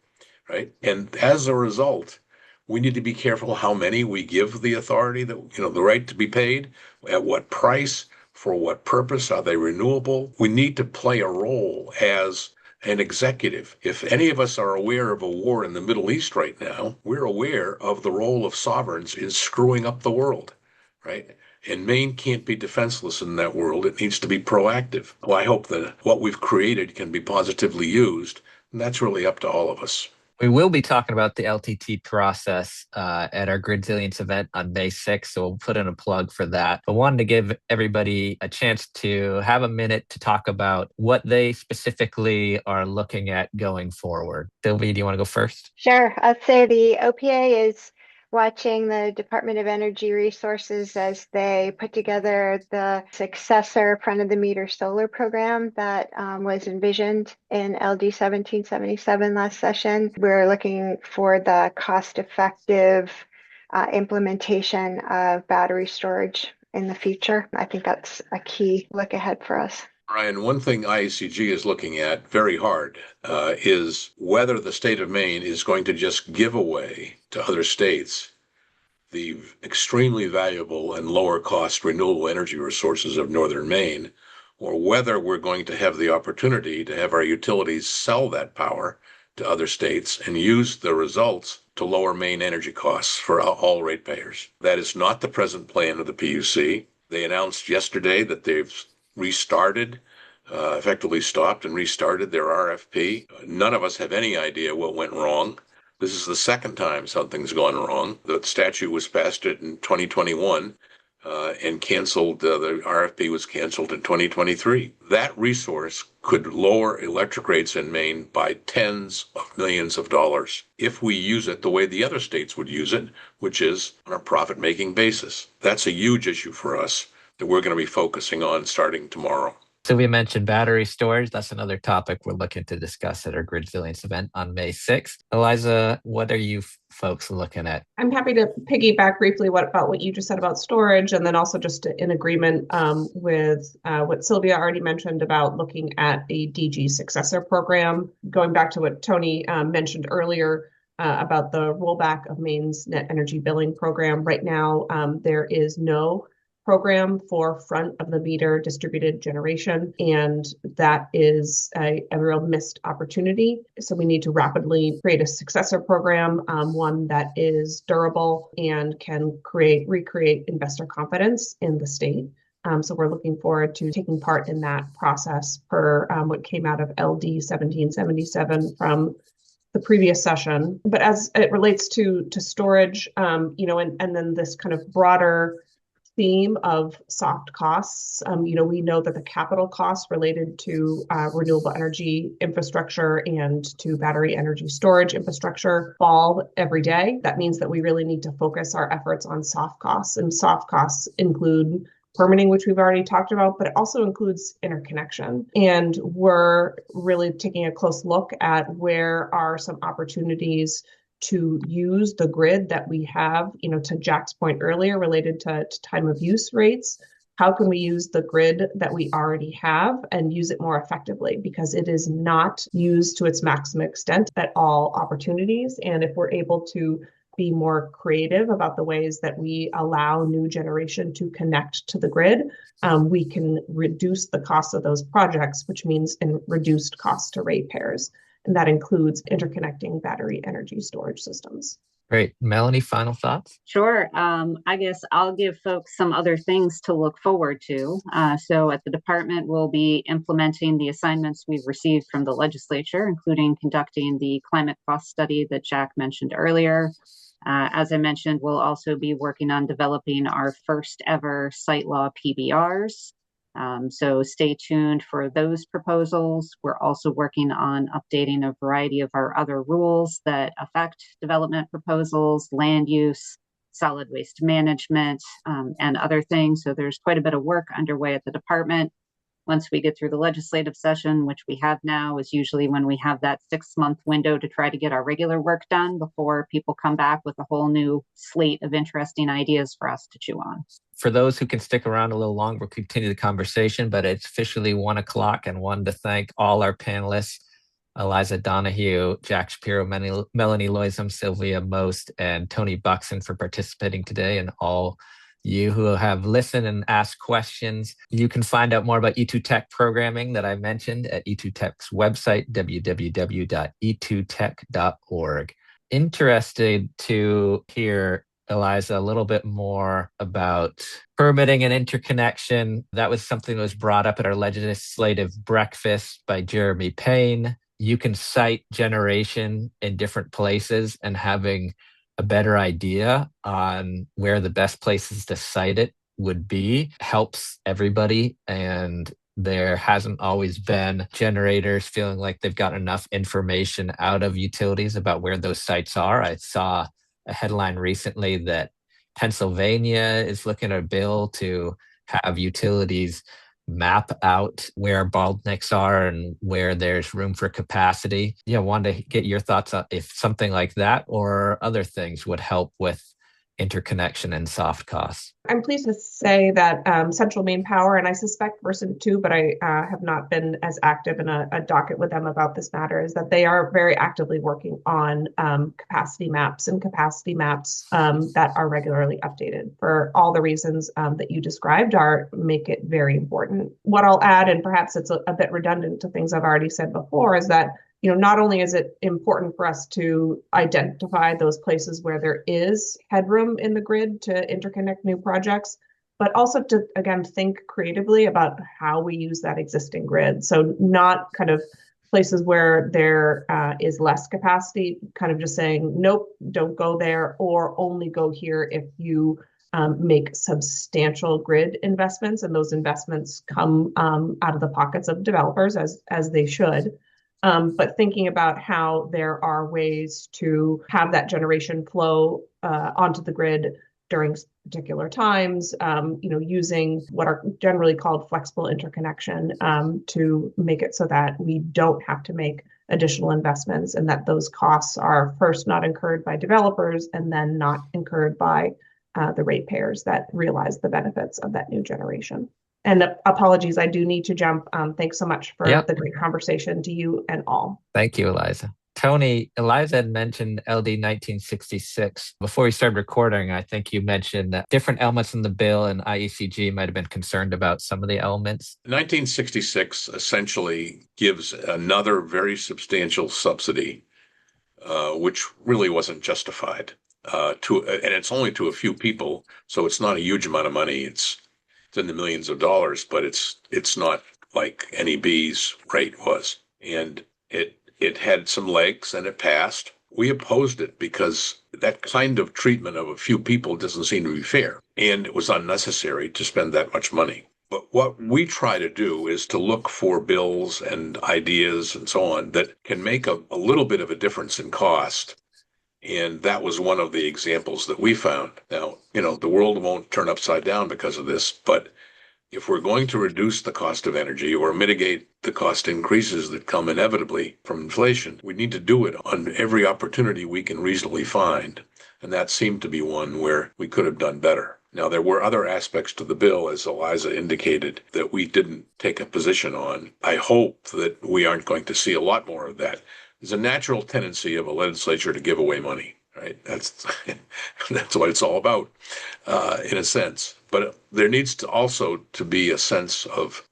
right? And as a result, we need to be careful how many we give the authority, that the right to be paid, at what price, For what purpose? Are they renewable? We need to play a role as an executive. If any of us are aware of a war in the Middle East right now, we're aware of the role of sovereigns in screwing up the world, right? And Maine can't be defenseless in that world. It needs to be proactive. Well, I hope that what we've created can be positively used, and that's really up to all of us. We will be talking about the LTT process at our Grid Resilience event on May 6th, so we'll put in a plug for that. But wanted to give everybody a chance to have a minute to talk about what they specifically are looking at going forward. Sylvia, do you want to go first? Sure. I'd say the OPA is watching the Department of Energy Resources as they put together the successor front-of-the-meter solar program that was envisioned in LD 1777 last session. We're looking for the cost-effective implementation of battery storage in the future. I think that's a key look ahead for us. Ryan, one thing IECG is looking at very hard is whether the state of Maine is going to just give away to other states the extremely valuable and lower cost renewable energy resources of northern Maine, or whether we're going to have the opportunity to have our utilities sell that power to other states and use the results to lower Maine energy costs for all ratepayers. That is not the present plan of the PUC. They announced yesterday that they've restarted, effectively stopped and restarted their RFP. None of us have any idea what went wrong. This is the second time something's gone wrong. The statute was passed in 2021 and canceled. The RFP was canceled in 2023. That resource could lower electric rates in Maine by tens of millions of dollars if we use it the way the other states would use it, which is on a profit-making basis. That's a huge issue for us that we're going to be focusing on starting tomorrow. Sylvia mentioned battery storage. That's another topic we're looking to discuss at our Grid Resilience event on May 6th. Eliza, what are you folks looking at? I'm happy to piggyback briefly about what you just said about storage, and then also just in agreement with what Sylvia already mentioned about looking at a DG successor program. Going back to what Tony mentioned earlier, about the rollback of Maine's net energy billing program. Right now, there is no program for front-of-the-meter distributed generation, and that is a real missed opportunity. So we need to rapidly create a successor program, one that is durable and can recreate investor confidence in the state. So we're looking forward to taking part in that process per what came out of LD 1777 from the previous session. But as it relates to storage, and then this kind of broader theme of soft costs, we know that the capital costs related to renewable energy infrastructure and to battery energy storage infrastructure fall every day. That means that we really need to focus our efforts on soft costs, and soft costs include permitting, which we've already talked about, but it also includes interconnection. And we're really taking a close look at where are some opportunities to use the grid that we have, to Jack's point earlier related to time of use rates. How can we use the grid that we already have and use it more effectively? Because it is not used to its maximum extent at all opportunities. And if we're able to be more creative about the ways that we allow new generation to connect to the grid, we can reduce the cost of those projects, which means reduced costs to ratepayers. And that includes interconnecting battery energy storage systems. Great. Melanie, final thoughts? Sure. I guess I'll give folks some other things to look forward to. So at the department, we'll be implementing the assignments we've received from the legislature, including conducting the climate cost study that Jack mentioned earlier. As I mentioned, we'll also be working on developing our first ever site law PBRs. So stay tuned for those proposals. We're also working on updating a variety of our other rules that affect development proposals, land use, solid waste management, and other things. So there's quite a bit of work underway at the department. Once we get through the legislative session, which we have now, is usually when we have that 6-month window to try to get our regular work done before people come back with a whole new slate of interesting ideas for us to chew on. For those who can stick around a little longer, we'll continue the conversation, but it's officially 1 o'clock, and wanted to thank all our panelists, Eliza, Donoghue, Jack Shapiro, Melanie Loyzim, Sylvia Most, and Tony Buxton for participating today, and all you who have listened and asked questions. You can find out more about E2Tech programming that I mentioned at E2Tech's website, www.e2tech.org. Interested to hear, Eliza, a little bit more about permitting and interconnection. That was something that was brought up at our legislative breakfast by Jeremy Payne. You can cite generation in different places, and having a better idea on where the best places to site it would be helps everybody. And there hasn't always been generators feeling like they've got enough information out of utilities about where those sites are. I saw a headline recently that Pennsylvania is looking at a bill to have utilities map out where bottlenecks are and where there's room for capacity. Yeah, wanted to get your thoughts on if something like that or other things would help with interconnection and soft costs. I'm pleased to say that Central Maine Power, and I suspect Versant too, but I have not been as active in a docket with them about this matter, is that they are very actively working on capacity maps that are regularly updated for all the reasons that you described make it very important. What I'll add, and perhaps it's a bit redundant to things I've already said before, is that not only is it important for us to identify those places where there is headroom in the grid to interconnect new projects, but also to, again, think creatively about how we use that existing grid. So not kind of places where there is less capacity, kind of just saying, nope, don't go there, or only go here if you make substantial grid investments, and those investments come out of the pockets of developers as they should. But thinking about how there are ways to have that generation flow onto the grid during particular times, using what are generally called flexible interconnection to make it so that we don't have to make additional investments, and that those costs are first not incurred by developers and then not incurred by the ratepayers that realize the benefits of that new generation. And apologies, I do need to jump. Thanks so much for the great conversation to you and all. Thank you, Eliza. Tony, Eliza had mentioned LD 1966. Before we started recording, I think you mentioned that different elements in the bill, and IECG might have been concerned about some of the elements. 1966 essentially gives another very substantial subsidy, which really wasn't justified. And it's only to a few people, so it's not a huge amount of money. It's in the millions of dollars, but it's not like NEB's rate was. And it had some legs and it passed. We opposed it because that kind of treatment of a few people doesn't seem to be fair. And it was unnecessary to spend that much money. But what we try to do is to look for bills and ideas and so on that can make a little bit of a difference in cost. And that was one of the examples that we found. Now, the world won't turn upside down because of this, but if we're going to reduce the cost of energy or mitigate the cost increases that come inevitably from inflation, we need to do it on every opportunity we can reasonably find. And that seemed to be one where we could have done better. Now, there were other aspects to the bill, as Eliza indicated, that we didn't take a position on. I hope that we aren't going to see a lot more of that. There's a natural tendency of a legislature to give away money, right? That's what it's all about, in a sense. But there needs to also to be a sense of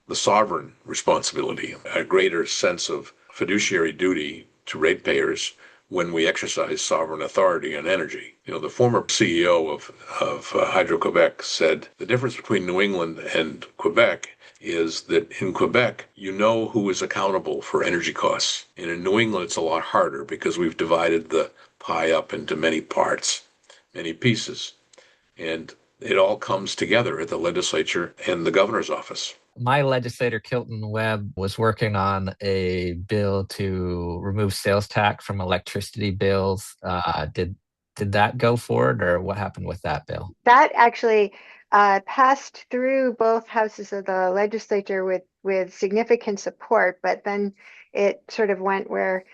the sovereign responsibility, a greater sense of fiduciary duty to ratepayers when we exercise sovereign authority on energy. The former CEO of Hydro-Quebec said the difference between New England and Quebec is that in Quebec, you know who is accountable for energy costs. And in New England, it's a lot harder because we've divided the pie up into many parts, many pieces. And it all comes together at the legislature and the governor's office. My legislator, Kilton Webb, was working on a bill to remove sales tax from electricity bills. Did that go forward, or what happened with that bill? That actually passed through both houses of the legislature with significant support, but then it sort of went where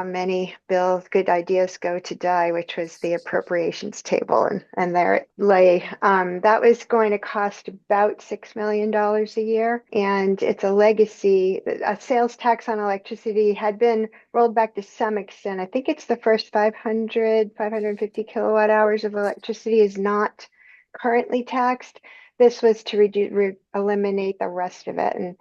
many bills, good ideas go to die, which was the appropriations table, and there it lay. That was going to cost about $6 million a year, and it's a legacy. A sales tax on electricity had been rolled back to some extent. I think it's the first 550 kilowatt hours of electricity is not currently taxed. This was to eliminate the rest of it. And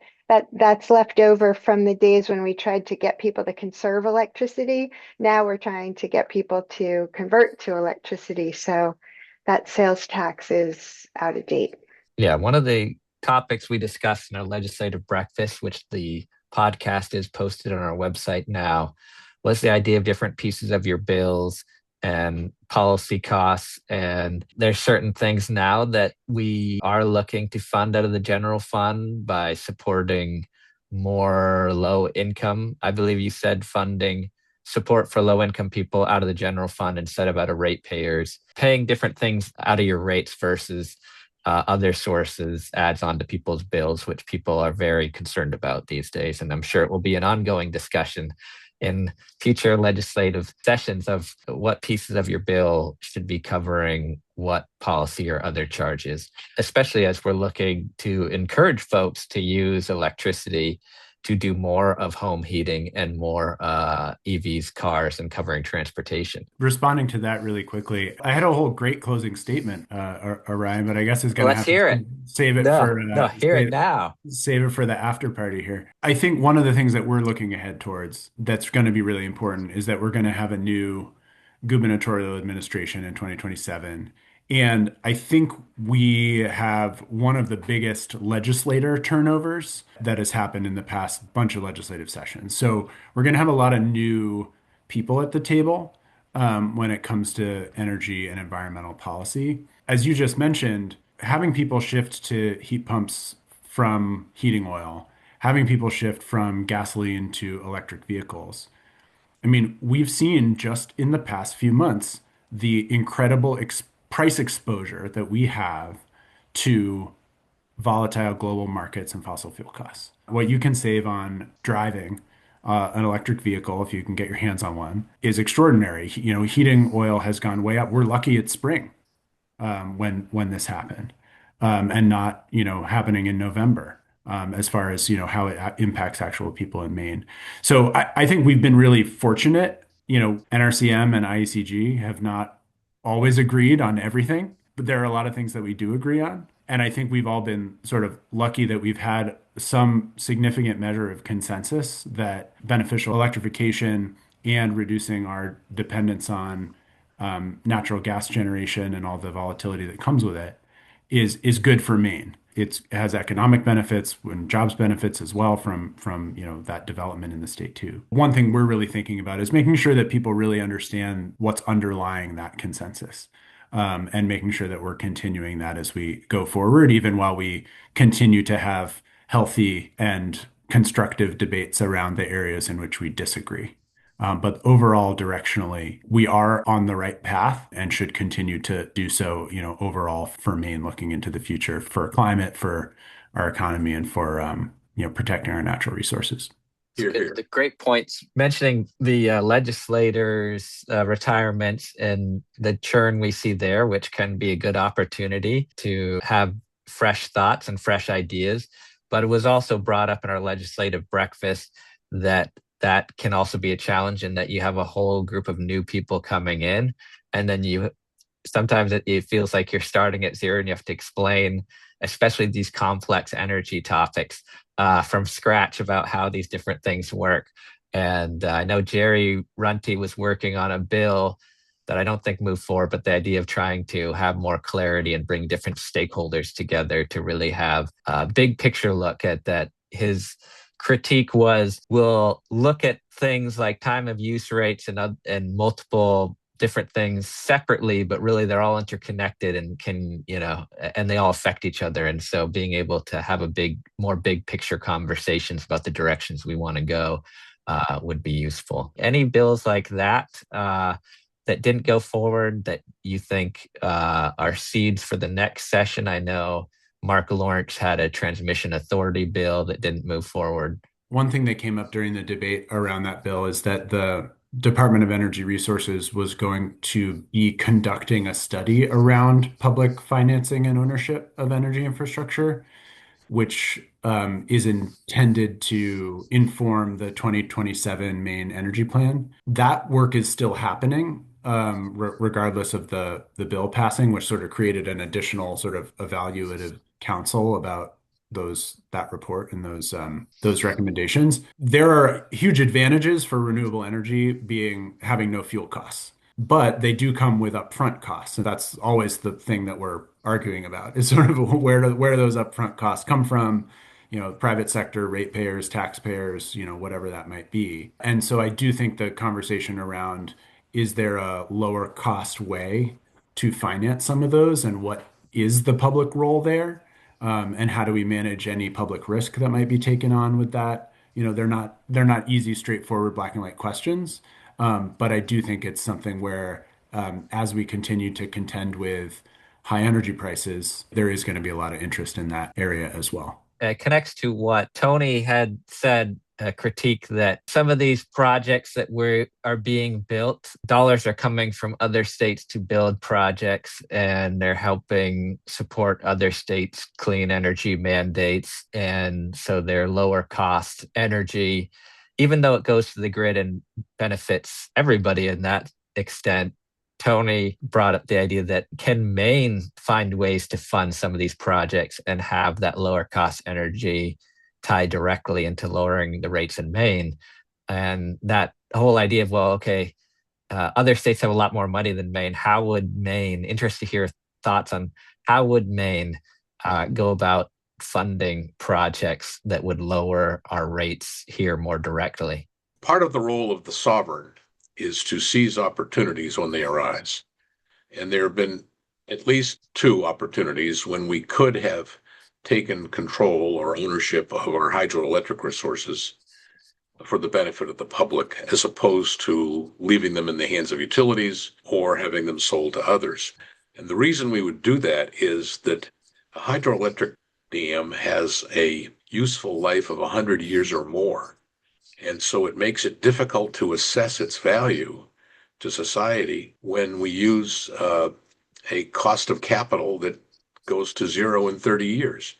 that's left over from the days when we tried to get people to conserve electricity. Now we're trying to get people to convert to electricity. So that sales tax is out of date. Yeah, one of the topics we discussed in our legislative breakfast, which the podcast is posted on our website now, was the idea of different pieces of your bills and policy costs. And there's certain things now that we are looking to fund out of the general fund by supporting more low income. I believe you said funding support for low income people out of the general fund instead of out of ratepayers, paying different things out of your rates versus other sources adds on to people's bills, which people are very concerned about these days. And I'm sure it will be an ongoing discussion in future legislative sessions of what pieces of your bill should be covering what policy or other charges, especially as we're looking to encourage folks to use electricity to do more of home heating and more EVs, cars, and covering transportation. Responding to that really quickly, I had a whole great closing statement, Orion, but I guess it's going to have to save it for hear it now. Save it for the after party here. I think one of the things that we're looking ahead towards that's going to be really important is that we're going to have a new gubernatorial administration in 2027. And I think we have one of the biggest legislator turnovers that has happened in the past bunch of legislative sessions. So we're going to have a lot of new people at the table when it comes to energy and environmental policy. As you just mentioned, having people shift to heat pumps from heating oil, having people shift from gasoline to electric vehicles. I mean, we've seen just in the past few months the incredible price exposure that we have to volatile global markets and fossil fuel costs. What you can save on driving an electric vehicle, if you can get your hands on one, is extraordinary. You know, heating oil has gone way up. We're lucky it's spring when this happened, and not happening in November. As far as how it impacts actual people in Maine. So I think we've been really fortunate. NRCM and IECG have not always agreed on everything, but there are a lot of things that we do agree on. And I think we've all been sort of lucky that we've had some significant measure of consensus that beneficial electrification and reducing our dependence on natural gas generation and all the volatility that comes with it is good for Maine. It has economic benefits and jobs benefits as well from that development in the state too. One thing we're really thinking about is making sure that people really understand what's underlying that consensus, and making sure that we're continuing that as we go forward, even while we continue to have healthy and constructive debates around the areas in which we disagree. But overall, directionally, we are on the right path and should continue to do so, overall for Maine looking into the future, for climate, for our economy, and for, protecting our natural resources. The great points mentioning the legislators' retirements and the churn we see there, which can be a good opportunity to have fresh thoughts and fresh ideas. But it was also brought up in our legislative breakfast that can also be a challenge in that you have a whole group of new people coming in, and then sometimes it feels like you're starting at zero and you have to explain, especially these complex energy topics, from scratch about how these different things work. And I know Jerry Runty was working on a bill that I don't think moved forward, but the idea of trying to have more clarity and bring different stakeholders together to really have a big picture look at that. His critique was, we'll look at things like time of use rates and multiple different things separately, but really they're all interconnected and and they all affect each other. And so being able to have more big picture conversations about the directions we want to go would be useful. Any bills like that that didn't go forward that you think are seeds for the next session? I know Mark Lawrence had a transmission authority bill that didn't move forward. One thing that came up during the debate around that bill is that the Department of Energy Resources was going to be conducting a study around public financing and ownership of energy infrastructure, which is intended to inform the 2027 Maine Energy Plan. That work is still happening. regardless of the bill passing, which sort of created an additional sort of evaluative council about that report and those recommendations. There are huge advantages for renewable energy having no fuel costs, but they do come with upfront costs. And that's always the thing that we're arguing about is sort of where do those upfront costs come from? Private sector, ratepayers, taxpayers, whatever that might be. And so I do think the conversation around is there a lower cost way to finance some of those and what is the public role there? And how do we manage any public risk that might be taken on with that? They're not easy, straightforward, black and white questions. But I do think it's something where, as we continue to contend with high energy prices, there is going to be a lot of interest in that area as well. It connects to what Tony had said, a critique that some of these projects that are being built, dollars are coming from other states to build projects, and they're helping support other states' clean energy mandates. And so they're lower cost energy, even though it goes to the grid and benefits everybody in that extent. Tony brought up the idea that can Maine find ways to fund some of these projects and have that lower cost energy tied directly into lowering the rates in Maine? And that whole idea of, well, okay, other states have a lot more money than Maine. How would Maine, interested to hear thoughts on how would Maine go about funding projects that would lower our rates here more directly? Part of the role of the sovereign is to seize opportunities when they arise. And there have been at least 2 opportunities when we could have taken control or ownership of our hydroelectric resources for the benefit of the public, as opposed to leaving them in the hands of utilities or having them sold to others. And the reason we would do that is that a hydroelectric dam has a useful life of 100 years or more. And so it makes it difficult to assess its value to society when we use a cost of capital that goes to 0 in 30 years.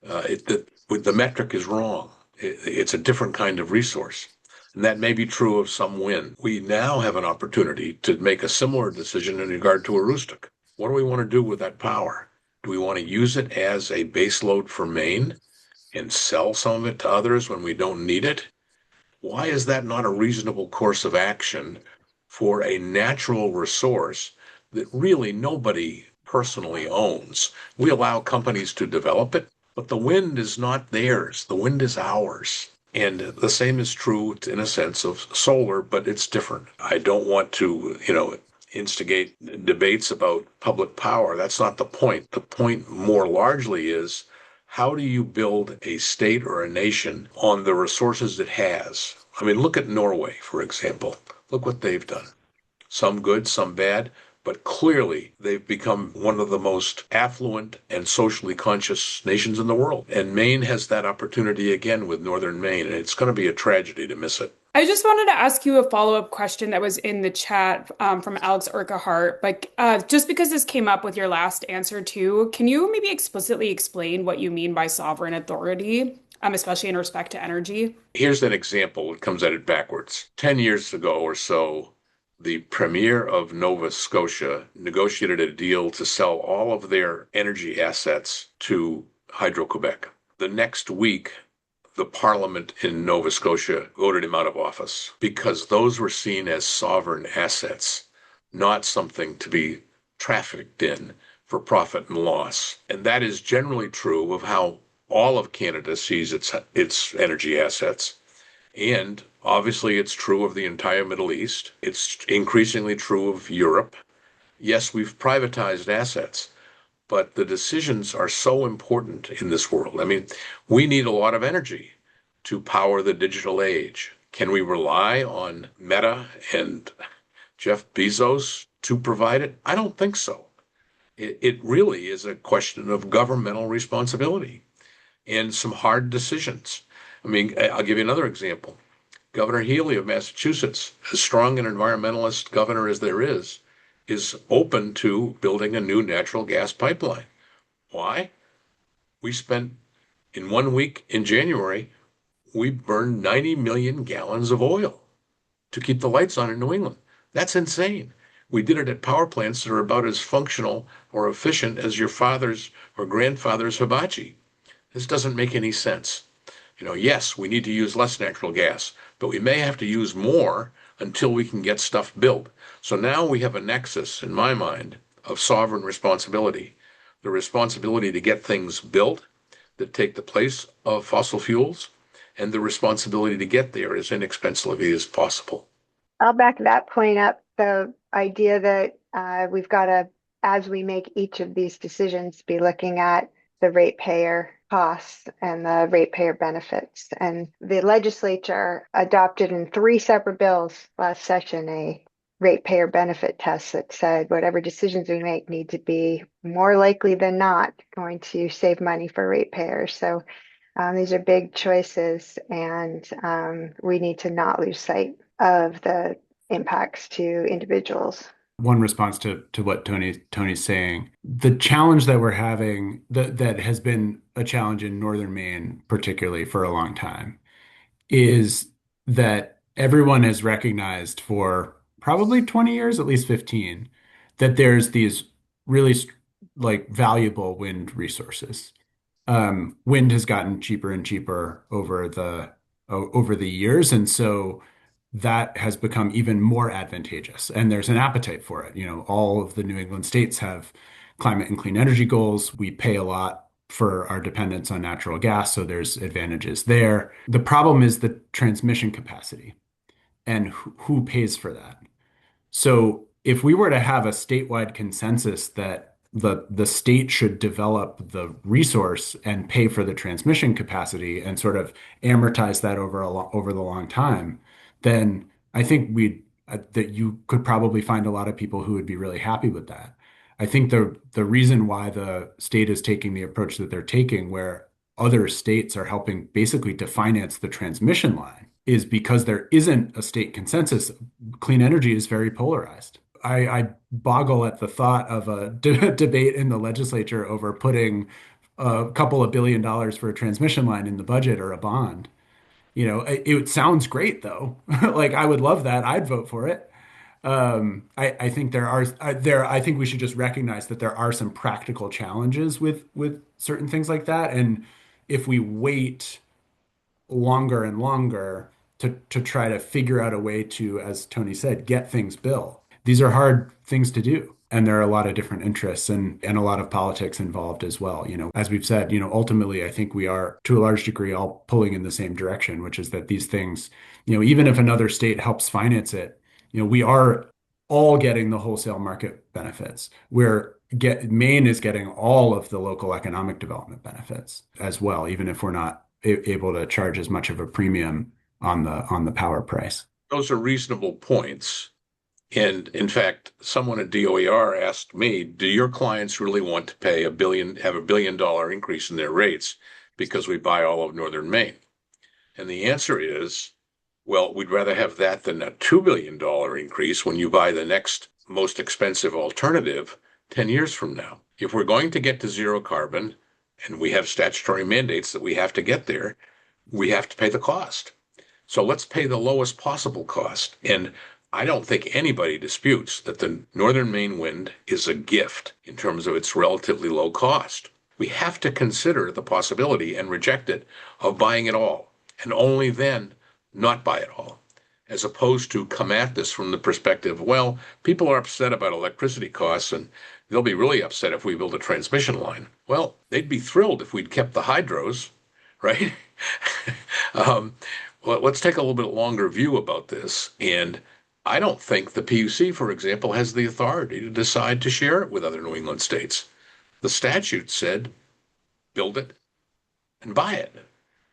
The metric is wrong. It's a different kind of resource. And that may be true of some wind. We now have an opportunity to make a similar decision in regard to Aroostook. What do we want to do with that power? Do we want to use it as a base load for Maine and sell some of it to others when we don't need it? Why is that not a reasonable course of action for a natural resource that really nobody personally owns? We allow companies to develop it, but the wind is not theirs. The wind is ours. And the same is true in a sense of solar, but it's different. I don't want to, instigate debates about public power. That's not the point. The point more largely is, how do you build a state or a nation on the resources it has? I mean, look at Norway, for example. Look what they've done. Some good, some bad, but clearly they've become one of the most affluent and socially conscious nations in the world. And Maine has that opportunity again with Northern Maine, and it's going to be a tragedy to miss it. I just wanted to ask you a follow-up question that was in the chat from Alex Urquhart. Just because this came up with your last answer too, can you maybe explicitly explain what you mean by sovereign authority, especially in respect to energy? Here's an example. It comes at it backwards. 10 years ago or so, the Premier of Nova Scotia negotiated a deal to sell all of their energy assets to Hydro-Quebec. The next week, the Parliament in Nova Scotia voted him out of office because those were seen as sovereign assets, not something to be trafficked in for profit and loss. And that is generally true of how all of Canada sees its energy assets. And obviously it's true of the entire Middle East. It's increasingly true of Europe. Yes, we've privatized assets, but the decisions are so important in this world. I mean, we need a lot of energy to power the digital age. Can we rely on Meta and Jeff Bezos to provide it? I don't think so. It really is a question of governmental responsibility and some hard decisions. I mean, I'll give you another example. Governor Healy of Massachusetts, as strong an environmentalist governor as there is open to building a new natural gas pipeline. Why? We spent, in 1 week in January, we burned 90 million gallons of oil to keep the lights on in New England. That's insane. We did it at power plants that are about as functional or efficient as your father's or grandfather's hibachi. This doesn't make any sense. Yes, we need to use less natural gas, but we may have to use more until we can get stuff built. So now we have a nexus, in my mind, of sovereign responsibility. The responsibility to get things built that take the place of fossil fuels, and the responsibility to get there as inexpensively as possible. I'll back that point up. The idea that we've got to, as we make each of these decisions, be looking at the ratepayer costs and the ratepayer benefits. And the legislature adopted in 3 separate bills last session a ratepayer benefit test that said whatever decisions we make need to be more likely than not going to save money for ratepayers. So these are big choices, and we need to not lose sight of the impacts to individuals. One response to what Tony's saying, the challenge that we're having that has been a challenge in northern Maine, particularly for a long time, is that everyone has recognized for probably 20 years, at least 15, that there's these really valuable wind resources. Wind has gotten cheaper and cheaper over the years, and so that has become even more advantageous. And there's an appetite for it. All of the New England states have climate and clean energy goals. We pay a lot for our dependence on natural gas, so there's advantages there. The problem is the transmission capacity and who pays for that. So if we were to have a statewide consensus that the state should develop the resource and pay for the transmission capacity and sort of amortize that over the long time, then I think that you could probably find a lot of people who would be really happy with that. I think the reason why the state is taking the approach that they're taking, where other states are helping basically to finance the transmission line, is because there isn't a state consensus. Clean energy is very polarized. I boggle at the thought of a debate in the legislature over putting a couple of $1 billion for a transmission line in the budget or a bond. It sounds great though. Like I would love that. I'd vote for it. I think I think we should just recognize that there are some practical challenges with certain things like that. And if we wait longer and longer to try to figure out a way to, as Tony said, get things built, these are hard things to do. And there are a lot of different interests and a lot of politics involved as well. As we've said, ultimately, I think we are to a large degree all pulling in the same direction, which is that these things, even if another state helps finance it, we are all getting the wholesale market benefits. Maine is getting all of the local economic development benefits as well, even if we're not able to charge as much of a premium on the power price. Those are reasonable points. And in fact, someone at DOER asked me, do your clients really want to pay have $1 billion increase in their rates because we buy all of northern Maine? And the answer is, well, we'd rather have that than a $2 billion increase when you buy the next most expensive alternative 10 years from now. If we're going to get to zero carbon, and we have statutory mandates that we have to get there, we have to pay the cost. So let's pay the lowest possible cost. And I don't think anybody disputes that the northern Maine wind is a gift in terms of its relatively low cost. We have to consider the possibility and reject it of buying it all, and only then not buy it all, as opposed to come at this from the perspective, well, people are upset about electricity costs and they'll be really upset if we build a transmission line. Well, they'd be thrilled if we'd kept the hydros, right? Well, let's take a little bit longer view about this. And I don't think the PUC, for example, has the authority to decide to share it with other New England states. The statute said, build it and buy it,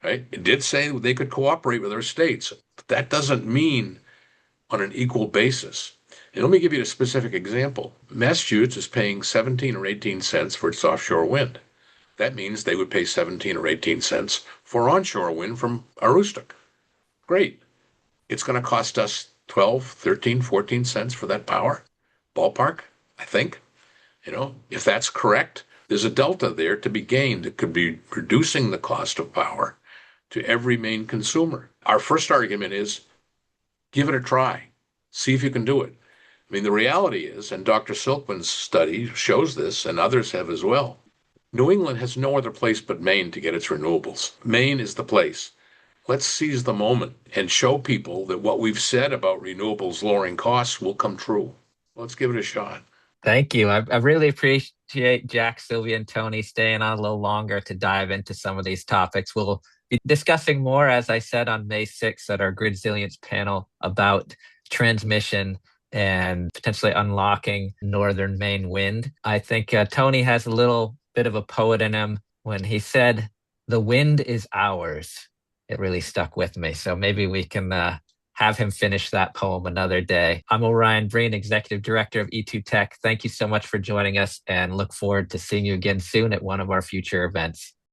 right? It did say they could cooperate with other states, but that doesn't mean on an equal basis. And let me give you a specific example. Massachusetts is paying 17 or 18 cents for its offshore wind. That means they would pay 17 or 18 cents for onshore wind from Aroostook. Great. It's going to cost us 12, 13, 14 cents for that power. Ballpark, I think. If that's correct, there's a delta there to be gained that could be reducing the cost of power to every Maine consumer. Our first argument is give it a try. See if you can do it. I mean, the reality is, and Dr. Silkman's study shows this, and others have as well, New England has no other place but Maine to get its renewables. Maine is the place. Let's seize the moment and show people that what we've said about renewables lowering costs will come true. Let's give it a shot. Thank you. I really appreciate Jack, Sylvia, and Tony staying on a little longer to dive into some of these topics. We'll be discussing more, as I said, on May 6th at our Grid Resilience panel about transmission and potentially unlocking northern Maine wind. I think Tony has a little bit of a poet in him when he said, "The wind is ours." It really stuck with me. So maybe we can have him finish that poem another day. I'm Orion Breen, Executive Director of E2 Tech. Thank you so much for joining us and look forward to seeing you again soon at one of our future events.